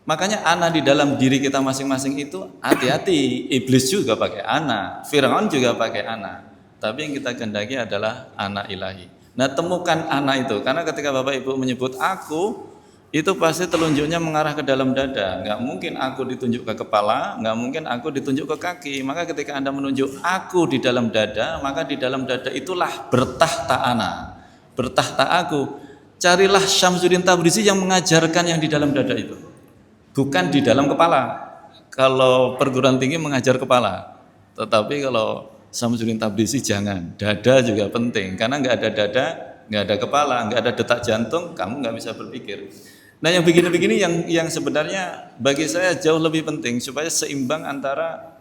Makanya ana di dalam diri kita masing-masing itu hati-hati. Iblis juga pakai ana, Firaun juga pakai ana. tapi yang kita kehendaki adalah anak ilahi. Nah, temukan anak itu, karena ketika Bapak Ibu menyebut aku, itu pasti telunjuknya mengarah ke dalam dada. Nggak mungkin aku ditunjuk ke kepala, nggak mungkin aku ditunjuk ke kaki. Maka ketika Anda menunjuk aku di dalam dada, maka di dalam dada itulah bertahta ana, bertahta aku. Carilah Syamsuddin Tabrizi yang mengajarkan yang di dalam dada itu, bukan di dalam kepala. Kalau perguruan tinggi mengajar kepala, tetapi kalau Syamsuddin Tabrizi jangan. Dada juga penting, karena nggak ada dada, nggak ada kepala, nggak ada detak jantung, kamu nggak bisa berpikir. Nah, yang begini-begini yang sebenarnya bagi saya jauh lebih penting supaya seimbang antara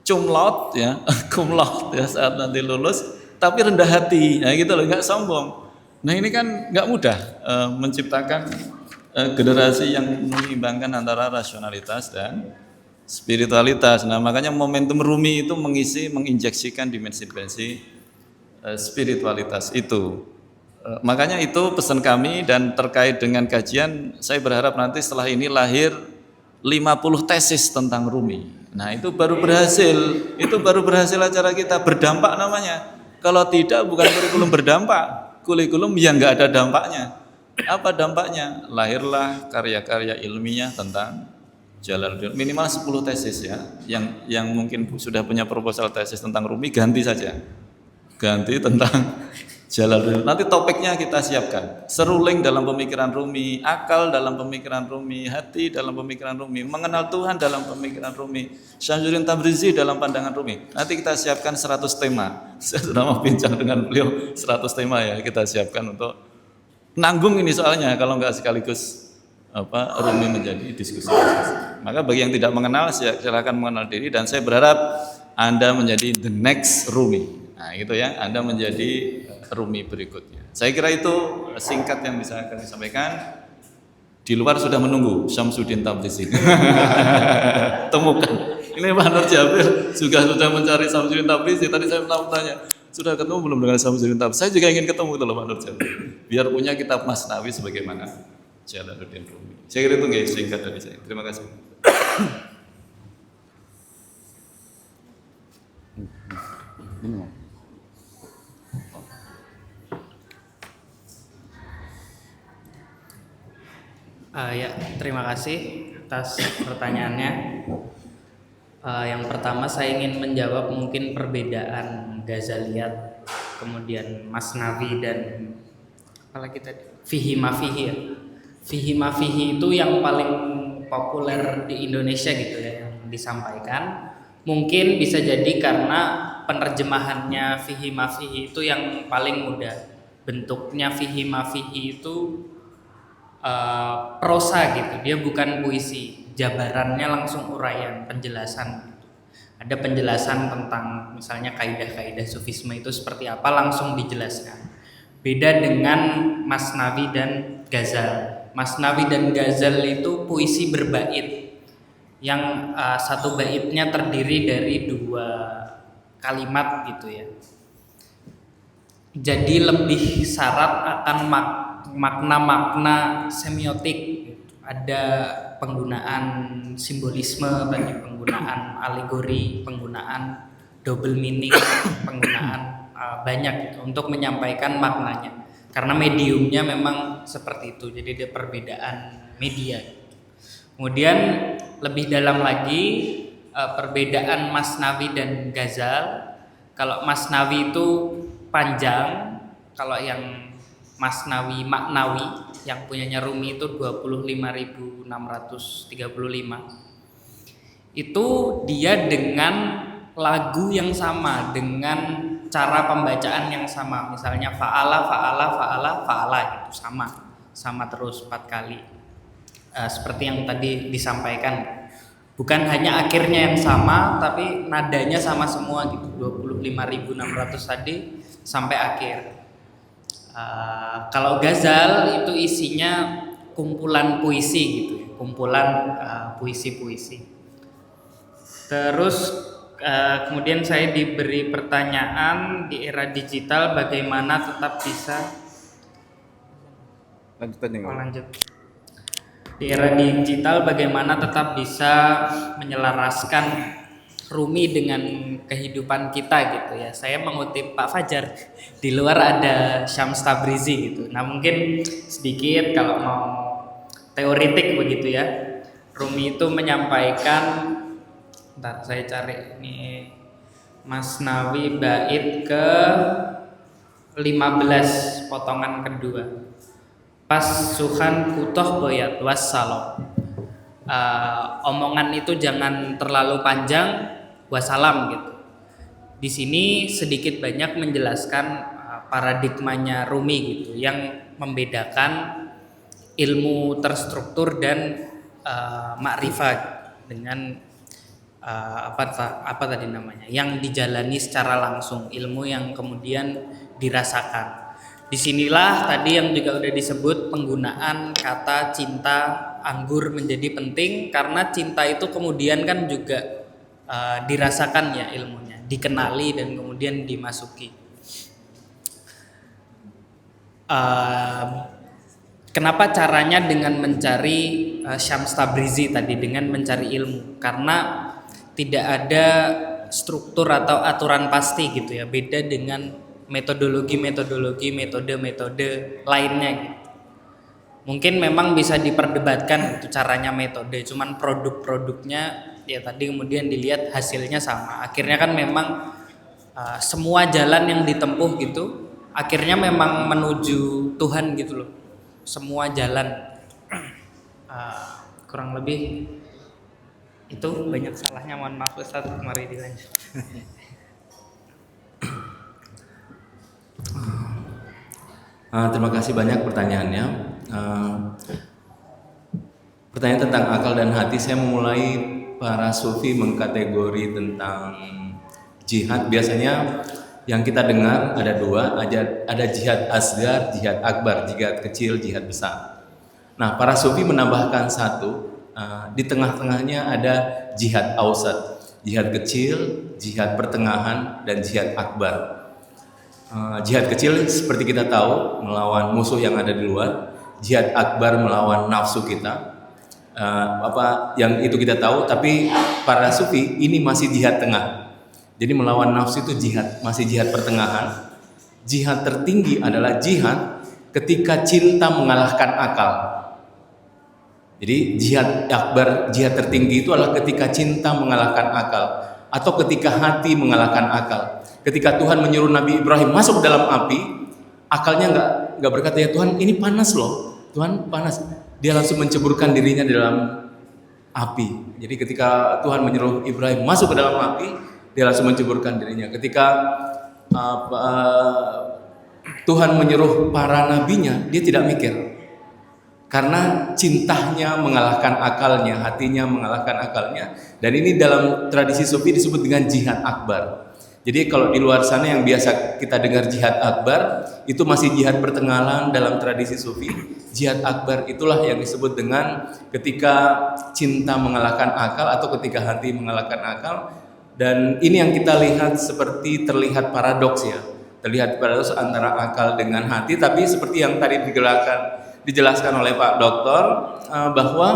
cum laude ya, cum laude ya saat nanti lulus, tapi rendah hati, nah gitu loh, nggak sombong. Nah, ini kan nggak mudah menciptakan generasi yang menyeimbangkan antara rasionalitas dan spiritualitas. Nah, makanya momentum Rumi itu menginjeksikan dimensi-dimensi spiritualitas itu. Makanya itu pesan kami, dan terkait dengan kajian, saya berharap nanti setelah ini lahir 50 tesis tentang Rumi. Nah, itu baru berhasil acara kita, berdampak namanya. Kalau tidak, bukan kurikulum berdampak, kurikulum yang nggak ada dampaknya. Apa dampaknya? Lahirlah karya-karya ilmiah tentang Jalaluddin, minimal 10 tesis ya. Yang mungkin sudah punya proposal tesis tentang Rumi, ganti saja, ganti tentang Jalaluddin. Nanti topiknya kita siapkan. Seruling dalam pemikiran Rumi, akal dalam pemikiran Rumi, hati dalam pemikiran Rumi, mengenal Tuhan dalam pemikiran Rumi, Syamsuddin Tabrizi dalam pandangan Rumi. Nanti kita siapkan 100 tema. Saya sudah mau bincang dengan beliau 100 tema ya, kita siapkan untuk nanggung ini soalnya kalau nggak sekaligus Rumi menjadi diskusi. Maka bagi yang tidak mengenal, silakan mengenal diri, dan saya berharap Anda menjadi the next Rumi. Nah, gitu ya, Anda menjadi Rumi berikutnya. Saya kira itu singkat yang bisa kami sampaikan. Di luar sudah menunggu Syamsuddin Tabrizi. Temukan. Ini Pak Nur Jabir juga sudah mencari Syamsuddin Tabrizi. Tadi saya bertanya, sudah ketemu belum dengan Syamsuddin Tabrizi? Saya juga ingin ketemu itu loh Pak Nur Jabir. Biar punya kitab Masnawi sebagaimana Jalaluddin Rumi. Saya kira itu guys, singkat dari saya. Terima kasih. Ya, terima kasih atas pertanyaannya. Yang pertama saya ingin menjawab mungkin perbedaan Ghazaliyat, kemudian Masnavi, dan apalagi tadi Fihi Mafihi ya. Fihi Mafihi itu yang paling populer di Indonesia gitu ya, yang disampaikan. Mungkin bisa jadi karena penerjemahannya Fihi Mafihi itu yang paling mudah. Bentuknya Fihi Mafihi itu prosa gitu, dia bukan puisi, jabarannya langsung uraian, penjelasan gitu. Ada penjelasan tentang misalnya kaidah-kaidah sufisme itu seperti apa, langsung dijelaskan. Beda dengan Masnavi dan Ghazal. Masnavi dan Ghazal itu puisi berbait, yang satu baitnya terdiri dari 2 kalimat gitu ya. Jadi lebih syarat akan makna-makna semiotik. Ada penggunaan simbolisme, banyak penggunaan alegori, penggunaan double meaning, penggunaan banyak gitu, untuk menyampaikan maknanya. Karena mediumnya memang seperti itu, jadi ada perbedaan media. Kemudian lebih dalam lagi perbedaan Masnavi dan Ghazal. Kalau Masnavi itu panjang, kalau yang Masnavi Maknawi yang punyanya Rumi itu 25.635. Itu dia dengan lagu yang sama, dengan cara pembacaan yang sama. Misalnya fa'ala gitu, sama terus 4 kali. Seperti yang tadi disampaikan, bukan hanya akhirnya yang sama, tapi nadanya sama semua gitu. 25.600 tadi sampai akhir. Kalau Ghazal itu isinya kumpulan puisi gitu, kumpulan puisi-puisi. Terus kemudian saya diberi pertanyaan, di era digital bagaimana tetap bisa lanjut. Di era digital bagaimana tetap bisa menyelaraskan Rumi dengan kehidupan kita gitu ya. Saya mengutip Pak Fajar, di luar ada Syams Tabrizi gitu. Nah mungkin sedikit kalau mau teoritik begitu ya, Rumi itu menyampaikan, ntar saya cari ini Masnawi bait ke 15 potongan kedua. Pas suhan kutoh boyat wassalam. Omongan itu jangan terlalu panjang, wassalam gitu. Di sini sedikit banyak menjelaskan paradigmanya Rumi gitu, yang membedakan ilmu terstruktur dan makrifat dengan apa tadi namanya, yang dijalani secara langsung, ilmu yang kemudian dirasakan. Disinilah tadi yang juga udah disebut penggunaan kata cinta anggur menjadi penting, karena cinta itu kemudian kan juga dirasakan ya ilmunya, dikenali dan kemudian dimasuki. Kenapa caranya dengan mencari Syams Tabrizi tadi, dengan mencari ilmu? Karena tidak ada struktur atau aturan pasti gitu ya, beda dengan metode lainnya gitu. Mungkin memang bisa diperdebatkan itu caranya, metode, cuman produk-produknya ya tadi kemudian dilihat hasilnya sama. Akhirnya kan memang semua jalan yang ditempuh gitu akhirnya memang menuju Tuhan gitu loh. Semua jalan kurang lebih itu, banyak salahnya, mohon maaf Ustaz, mari dilanjut. Terima kasih banyak pertanyaannya. Pertanyaan tentang akal dan hati, saya memulai para sufi mengkategori tentang jihad. Biasanya yang kita dengar ada dua, ada jihad asgar, jihad akbar, jihad kecil, jihad besar. Nah, para sufi menambahkan satu, di tengah-tengahnya ada jihad ausat, jihad kecil, jihad pertengahan, dan jihad akbar. Jihad kecil seperti kita tahu melawan musuh yang ada di luar, jihad akbar melawan nafsu kita, yang itu kita tahu. Tapi para sufi ini masih jihad tengah, jadi melawan nafsu itu jihad, masih jihad pertengahan. Jihad tertinggi adalah jihad ketika cinta mengalahkan akal. Jadi jihad akbar, jihad tertinggi itu adalah ketika cinta mengalahkan akal, atau ketika hati mengalahkan akal. Ketika Tuhan menyuruh Nabi Ibrahim masuk ke dalam api, akalnya nggak berkata, ya Tuhan ini panas loh, Tuhan panas. Dia langsung menceburkan dirinya di dalam api. Jadi ketika Tuhan menyuruh Ibrahim masuk ke dalam api, dia langsung menceburkan dirinya. Ketika Tuhan menyuruh para nabinya, dia tidak mikir, karena cintanya mengalahkan akalnya, hatinya mengalahkan akalnya. Dan ini dalam tradisi sufi disebut dengan jihad akbar. Jadi kalau di luar sana yang biasa kita dengar jihad akbar, itu masih jihad pertengahan dalam tradisi sufi. Jihad akbar itulah yang disebut dengan ketika cinta mengalahkan akal atau ketika hati mengalahkan akal. Dan ini yang kita lihat seperti terlihat paradoks ya. Terlihat paradoks antara akal dengan hati, tapi seperti yang tadi dijelaskan oleh Pak Doktor, bahwa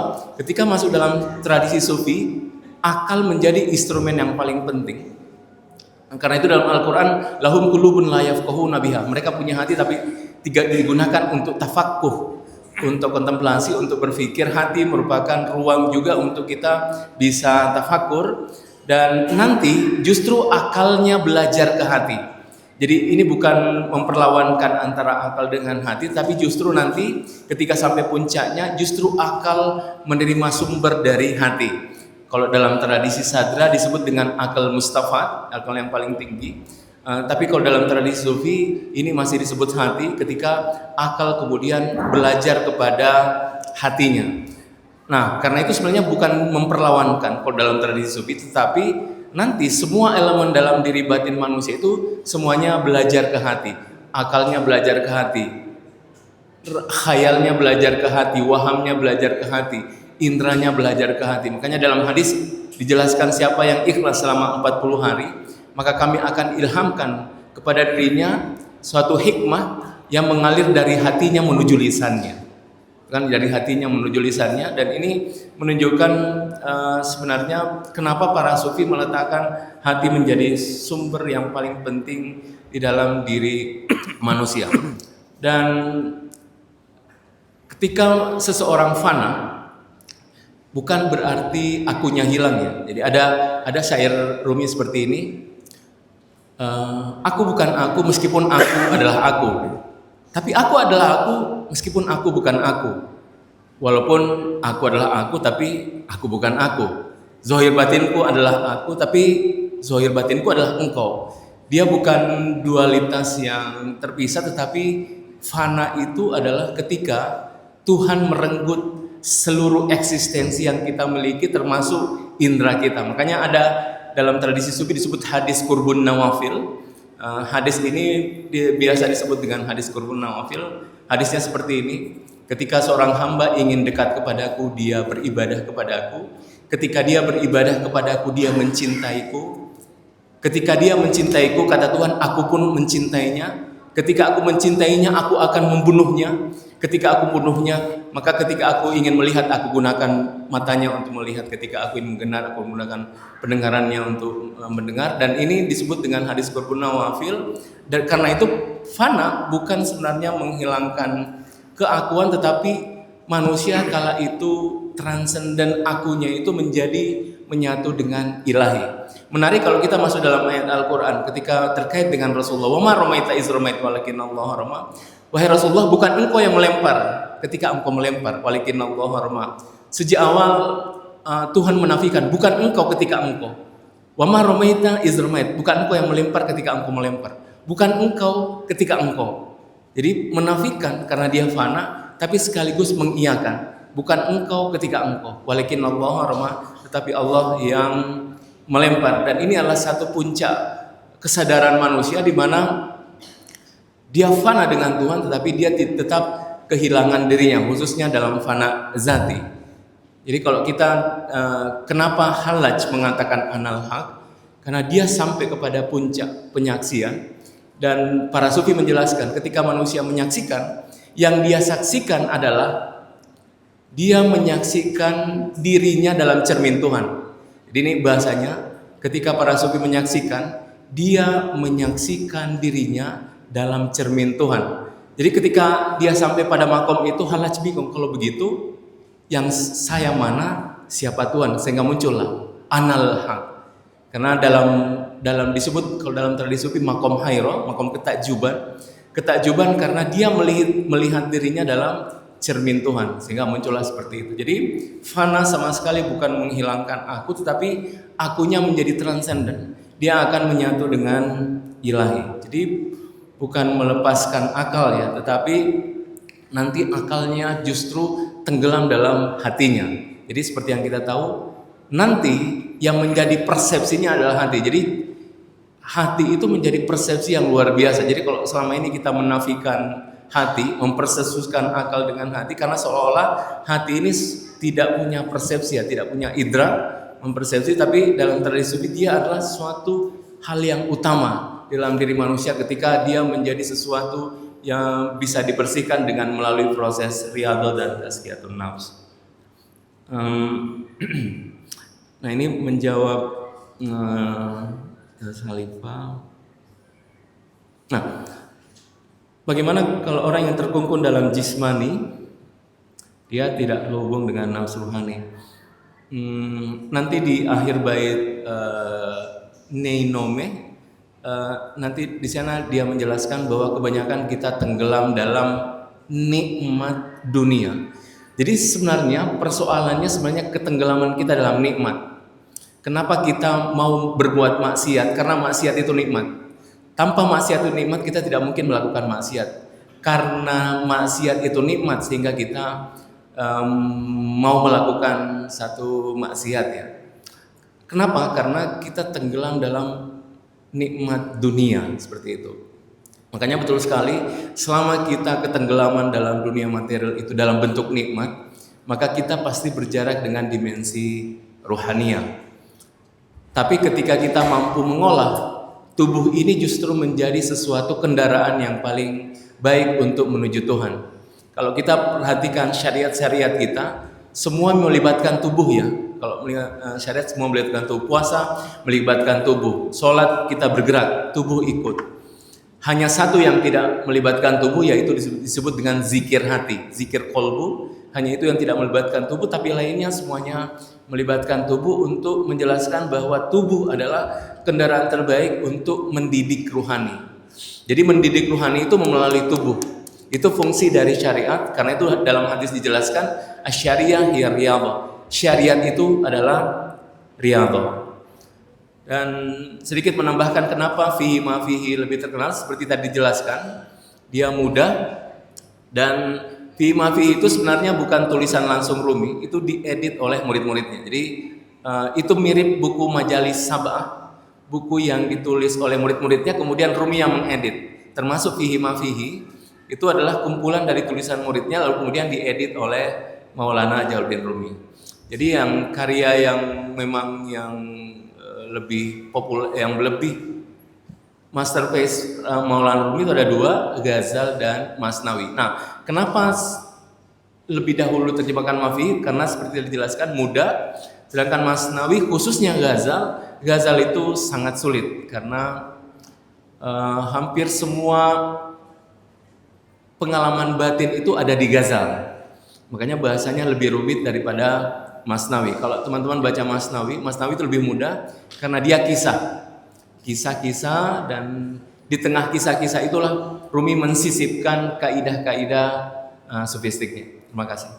ketika masuk dalam tradisi sufi, akal menjadi instrumen yang paling penting. Karena itu dalam Al-Quran, lahum qulubun la yafqahuna biha, mereka punya hati tapi tidak digunakan untuk tafakkuh, untuk kontemplasi, untuk berpikir. Hati merupakan ruang juga untuk kita bisa tafakkur, dan nanti justru akalnya belajar ke hati. Jadi ini bukan memperlawankan antara akal dengan hati, tapi justru nanti ketika sampai puncaknya justru akal menerima sumber dari hati. Kalau dalam tradisi sadra disebut dengan akal mustafad, akal yang paling tinggi. Tapi kalau dalam tradisi sufi ini masih disebut hati, ketika akal kemudian belajar kepada hatinya. Nah, karena itu sebenarnya bukan memperlawankan kalau dalam tradisi sufi, tetapi nanti semua elemen dalam diri batin manusia itu semuanya belajar ke hati. Akalnya belajar ke hati, khayalnya belajar ke hati, wahamnya belajar ke hati, indranya belajar ke hati. Makanya dalam hadis dijelaskan, siapa yang ikhlas selama 40 hari, maka kami akan ilhamkan kepada dirinya suatu hikmah yang mengalir dari hatinya menuju lisannya. kan dari hatinya menuju lisannya, dan ini menunjukkan sebenarnya kenapa para sufi meletakkan hati menjadi sumber yang paling penting di dalam diri manusia. Dan ketika seseorang fana, bukan berarti akunya hilang ya. Jadi ada syair Rumi seperti ini, aku bukan aku meskipun aku adalah aku, tapi aku adalah aku meskipun aku bukan aku. Walaupun aku adalah aku, tapi aku bukan aku. Zahir batinku adalah aku, tapi zahir batinku adalah engkau. Dia bukan dualitas yang terpisah, tetapi fana itu adalah ketika Tuhan merenggut seluruh eksistensi yang kita miliki, termasuk indera kita. Makanya ada dalam tradisi sufi disebut hadis kurbun nawafil. Hadis ini biasa disebut dengan hadis kurbun nawafil. Hadisnya seperti ini: ketika seorang hamba ingin dekat kepadaku, dia beribadah kepadaku. Ketika dia beribadah kepadaku, dia mencintaiku. Ketika dia mencintaiku, kata Tuhan, aku pun mencintainya. Ketika aku mencintainya, aku akan membunuhnya. Ketika aku bunuhnya, maka ketika aku ingin melihat, aku gunakan matanya untuk melihat. Ketika aku ingin mendengar, aku menggunakan pendengarannya untuk mendengar. Dan ini disebut dengan hadis kurbun nawafil. Dan karena itu fana bukan sebenarnya menghilangkan keakuan, tetapi manusia kala itu transenden, akunya itu menjadi menyatu dengan ilahi. Menarik kalau kita masuk dalam ayat Al-Quran ketika terkait dengan Rasulullah, wa ma ramaita iz ramaita walakinnallaha rama. Wahai Rasulullah, bukan engkau yang melempar ketika engkau melempar, walakinnallaha rama. Sejak awal Tuhan menafikan, bukan engkau ketika engkau. Wa ma ramaita iz ramaita, bukan engkau yang melempar ketika engkau melempar, bukan engkau ketika engkau. Jadi menafikan karena dia fana, tapi sekaligus mengiyakan, bukan engkau ketika engkau, walakinnallaha rama, tetapi Allah yang melempar. Dan ini adalah satu puncak kesadaran manusia di mana dia fana dengan Tuhan, tetapi dia tetap kehilangan dirinya, khususnya dalam fana zati. Jadi kalau kita kenapa Hallaj mengatakan anal haq? Karena dia sampai kepada puncak penyaksian. Dan para sufi menjelaskan ketika manusia menyaksikan, yang dia saksikan adalah dia menyaksikan dirinya dalam cermin Tuhan. Jadi ini bahasanya, ketika para sufi menyaksikan, dia menyaksikan dirinya dalam cermin Tuhan. Jadi ketika dia sampai pada makom itu, Hallaj bingung, kalau begitu yang saya mana, siapa Tuhan? Sehingga muncullah anal haq. Karena dalam disebut kalau dalam tradisi sufi makom hairo, makom ketakjuban karena dia melihat dirinya dalam cermin Tuhan, sehingga muncullah seperti itu. Jadi fana sama sekali bukan menghilangkan aku, tetapi akunya menjadi transenden. Dia akan menyatu dengan ilahi. Jadi bukan melepaskan akal ya, tetapi nanti akalnya justru tenggelam dalam hatinya. Jadi seperti yang kita tahu, nanti yang menjadi persepsinya adalah hati. Jadi hati itu menjadi persepsi yang luar biasa. Jadi kalau selama ini kita menafikan hati, mempersesuskan akal dengan hati, karena seolah-olah hati ini tidak punya persepsi ya, tidak punya indera mempersepsi, tapi dalam tradisi dia adalah suatu hal yang utama dalam diri manusia ketika dia menjadi sesuatu yang bisa dibersihkan dengan melalui proses riyadhah dan tazkiyatun nafs. Nah ini menjawab Salifah. Nah, bagaimana kalau orang yang terkungkung dalam jismani, dia tidak terhubung dengan nafsu rohani? Nanti di akhir bait Neinome, nanti di sana dia menjelaskan bahwa kebanyakan kita tenggelam dalam nikmat dunia. Jadi sebenarnya persoalannya ketenggelaman kita dalam nikmat. Kenapa kita mau berbuat maksiat? Karena maksiat itu nikmat. Tanpa maksiat itu nikmat, kita tidak mungkin melakukan maksiat. Karena maksiat itu nikmat sehingga kita mau melakukan satu maksiat ya. Kenapa? Karena kita tenggelam dalam nikmat dunia seperti itu. Makanya betul sekali, selama kita ketenggelaman dalam dunia material itu dalam bentuk nikmat, maka kita pasti berjarak dengan dimensi rohania. Tapi ketika kita mampu mengolah tubuh ini, justru menjadi sesuatu kendaraan yang paling baik untuk menuju Tuhan. Kalau kita perhatikan syariat-syariat kita, semua melibatkan tubuh ya. Kalau syariat semua melibatkan tubuh. Puasa melibatkan tubuh. Sholat kita bergerak, tubuh ikut. Hanya satu yang tidak melibatkan tubuh, yaitu disebut dengan zikir hati, zikir kolbu. Hanya itu yang tidak melibatkan tubuh, tapi lainnya semuanya melibatkan tubuh untuk menjelaskan bahwa tubuh adalah kendaraan terbaik untuk mendidik ruhani. Jadi mendidik ruhani itu melalui tubuh. Itu fungsi dari syariat, karena itu dalam hadis dijelaskan asy-syariah hiya riyadhah. Syariat itu adalah riyadhah. Dan sedikit menambahkan kenapa fihi ma fihi lebih terkenal, seperti tadi dijelaskan, dia mudah, dan fihi ma fihi itu sebenarnya bukan tulisan langsung Rumi, itu diedit oleh murid-muridnya. Jadi itu mirip buku Majalis Sab'ah, buku yang ditulis oleh murid-muridnya, kemudian Rumi yang mengedit. Termasuk fihi ma fihi itu adalah kumpulan dari tulisan muridnya, lalu kemudian diedit oleh Maulana Jalaluddin Rumi. Jadi yang karya yang memang yang lebih populer, yang lebih masterpiece Maulana Rumi itu ada dua, Ghazal dan Masnawi. Nah, kenapa lebih dahulu terjemahkan Mafi? Karena seperti dijelaskan mudah, sedangkan Masnawi khususnya Ghazal itu sangat sulit karena hampir semua pengalaman batin itu ada di Ghazal. Makanya bahasanya lebih rumit daripada Masnawi. Kalau teman-teman baca Masnawi itu lebih mudah karena dia kisah-kisah, dan di tengah kisah-kisah itulah Rumi mensisipkan kaidah-kaidah sofistiknya. Terima kasih.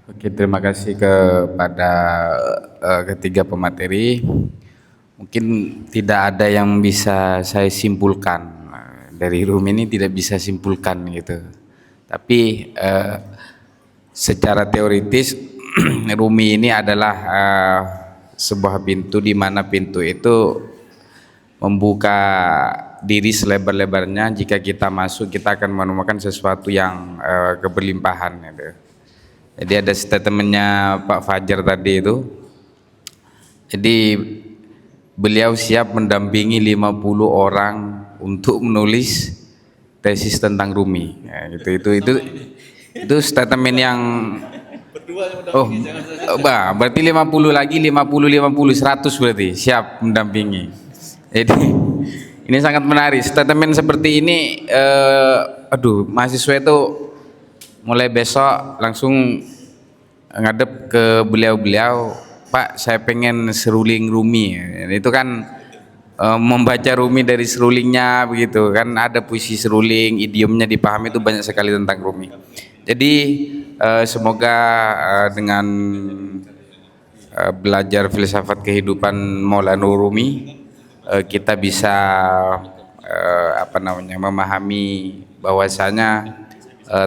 Oke, terima kasih kepada ketiga pemateri. Mungkin tidak ada yang bisa saya simpulkan dari Rumi ini, tidak bisa simpulkan gitu. Tapi secara teoritis Rumi ini adalah sebuah pintu, di mana pintu itu membuka diri selebar-lebarnya. Jika kita masuk, kita akan menemukan sesuatu yang keberlimpahan gitu. Jadi ada statementnya Pak Fajar tadi itu. Jadi beliau siap mendampingi 50 orang untuk menulis tesis tentang Rumi. Ya, itu statement yang berarti 50 lagi 50 100 berarti siap mendampingi. Jadi ini sangat menarik. Statement seperti ini mahasiswa itu mulai besok langsung ngadep ke beliau-beliau, Pak, saya pengen seruling Rumi. Itu kan membaca Rumi dari serulingnya begitu kan, ada puisi seruling, idiomnya dipahami, itu banyak sekali tentang Rumi. Jadi semoga dengan belajar filsafat kehidupan Maulana Rumi kita bisa memahami bahwasanya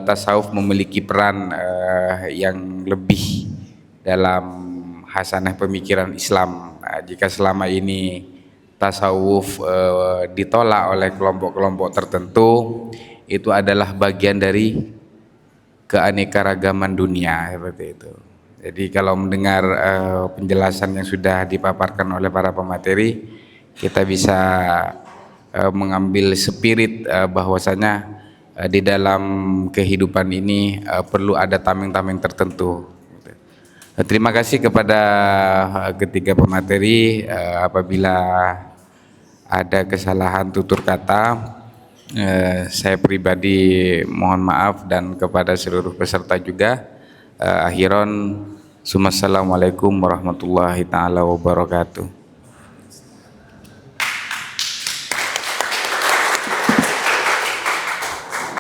tasawuf memiliki peran yang lebih dalam hasanah pemikiran Islam. Jika selama ini tasawuf ditolak oleh kelompok-kelompok tertentu, itu adalah bagian dari keanekaragaman dunia, seperti itu. Jadi kalau mendengar penjelasan yang sudah dipaparkan oleh para pemateri, kita bisa mengambil spirit bahwasanya di dalam kehidupan ini perlu ada tameng-tameng tertentu. Terima kasih kepada ketiga pemateri. Apabila ada kesalahan tutur kata, saya pribadi mohon maaf, dan kepada seluruh peserta juga. Akhiron, assalamualaikum warahmatullahi taala wabarakatuh.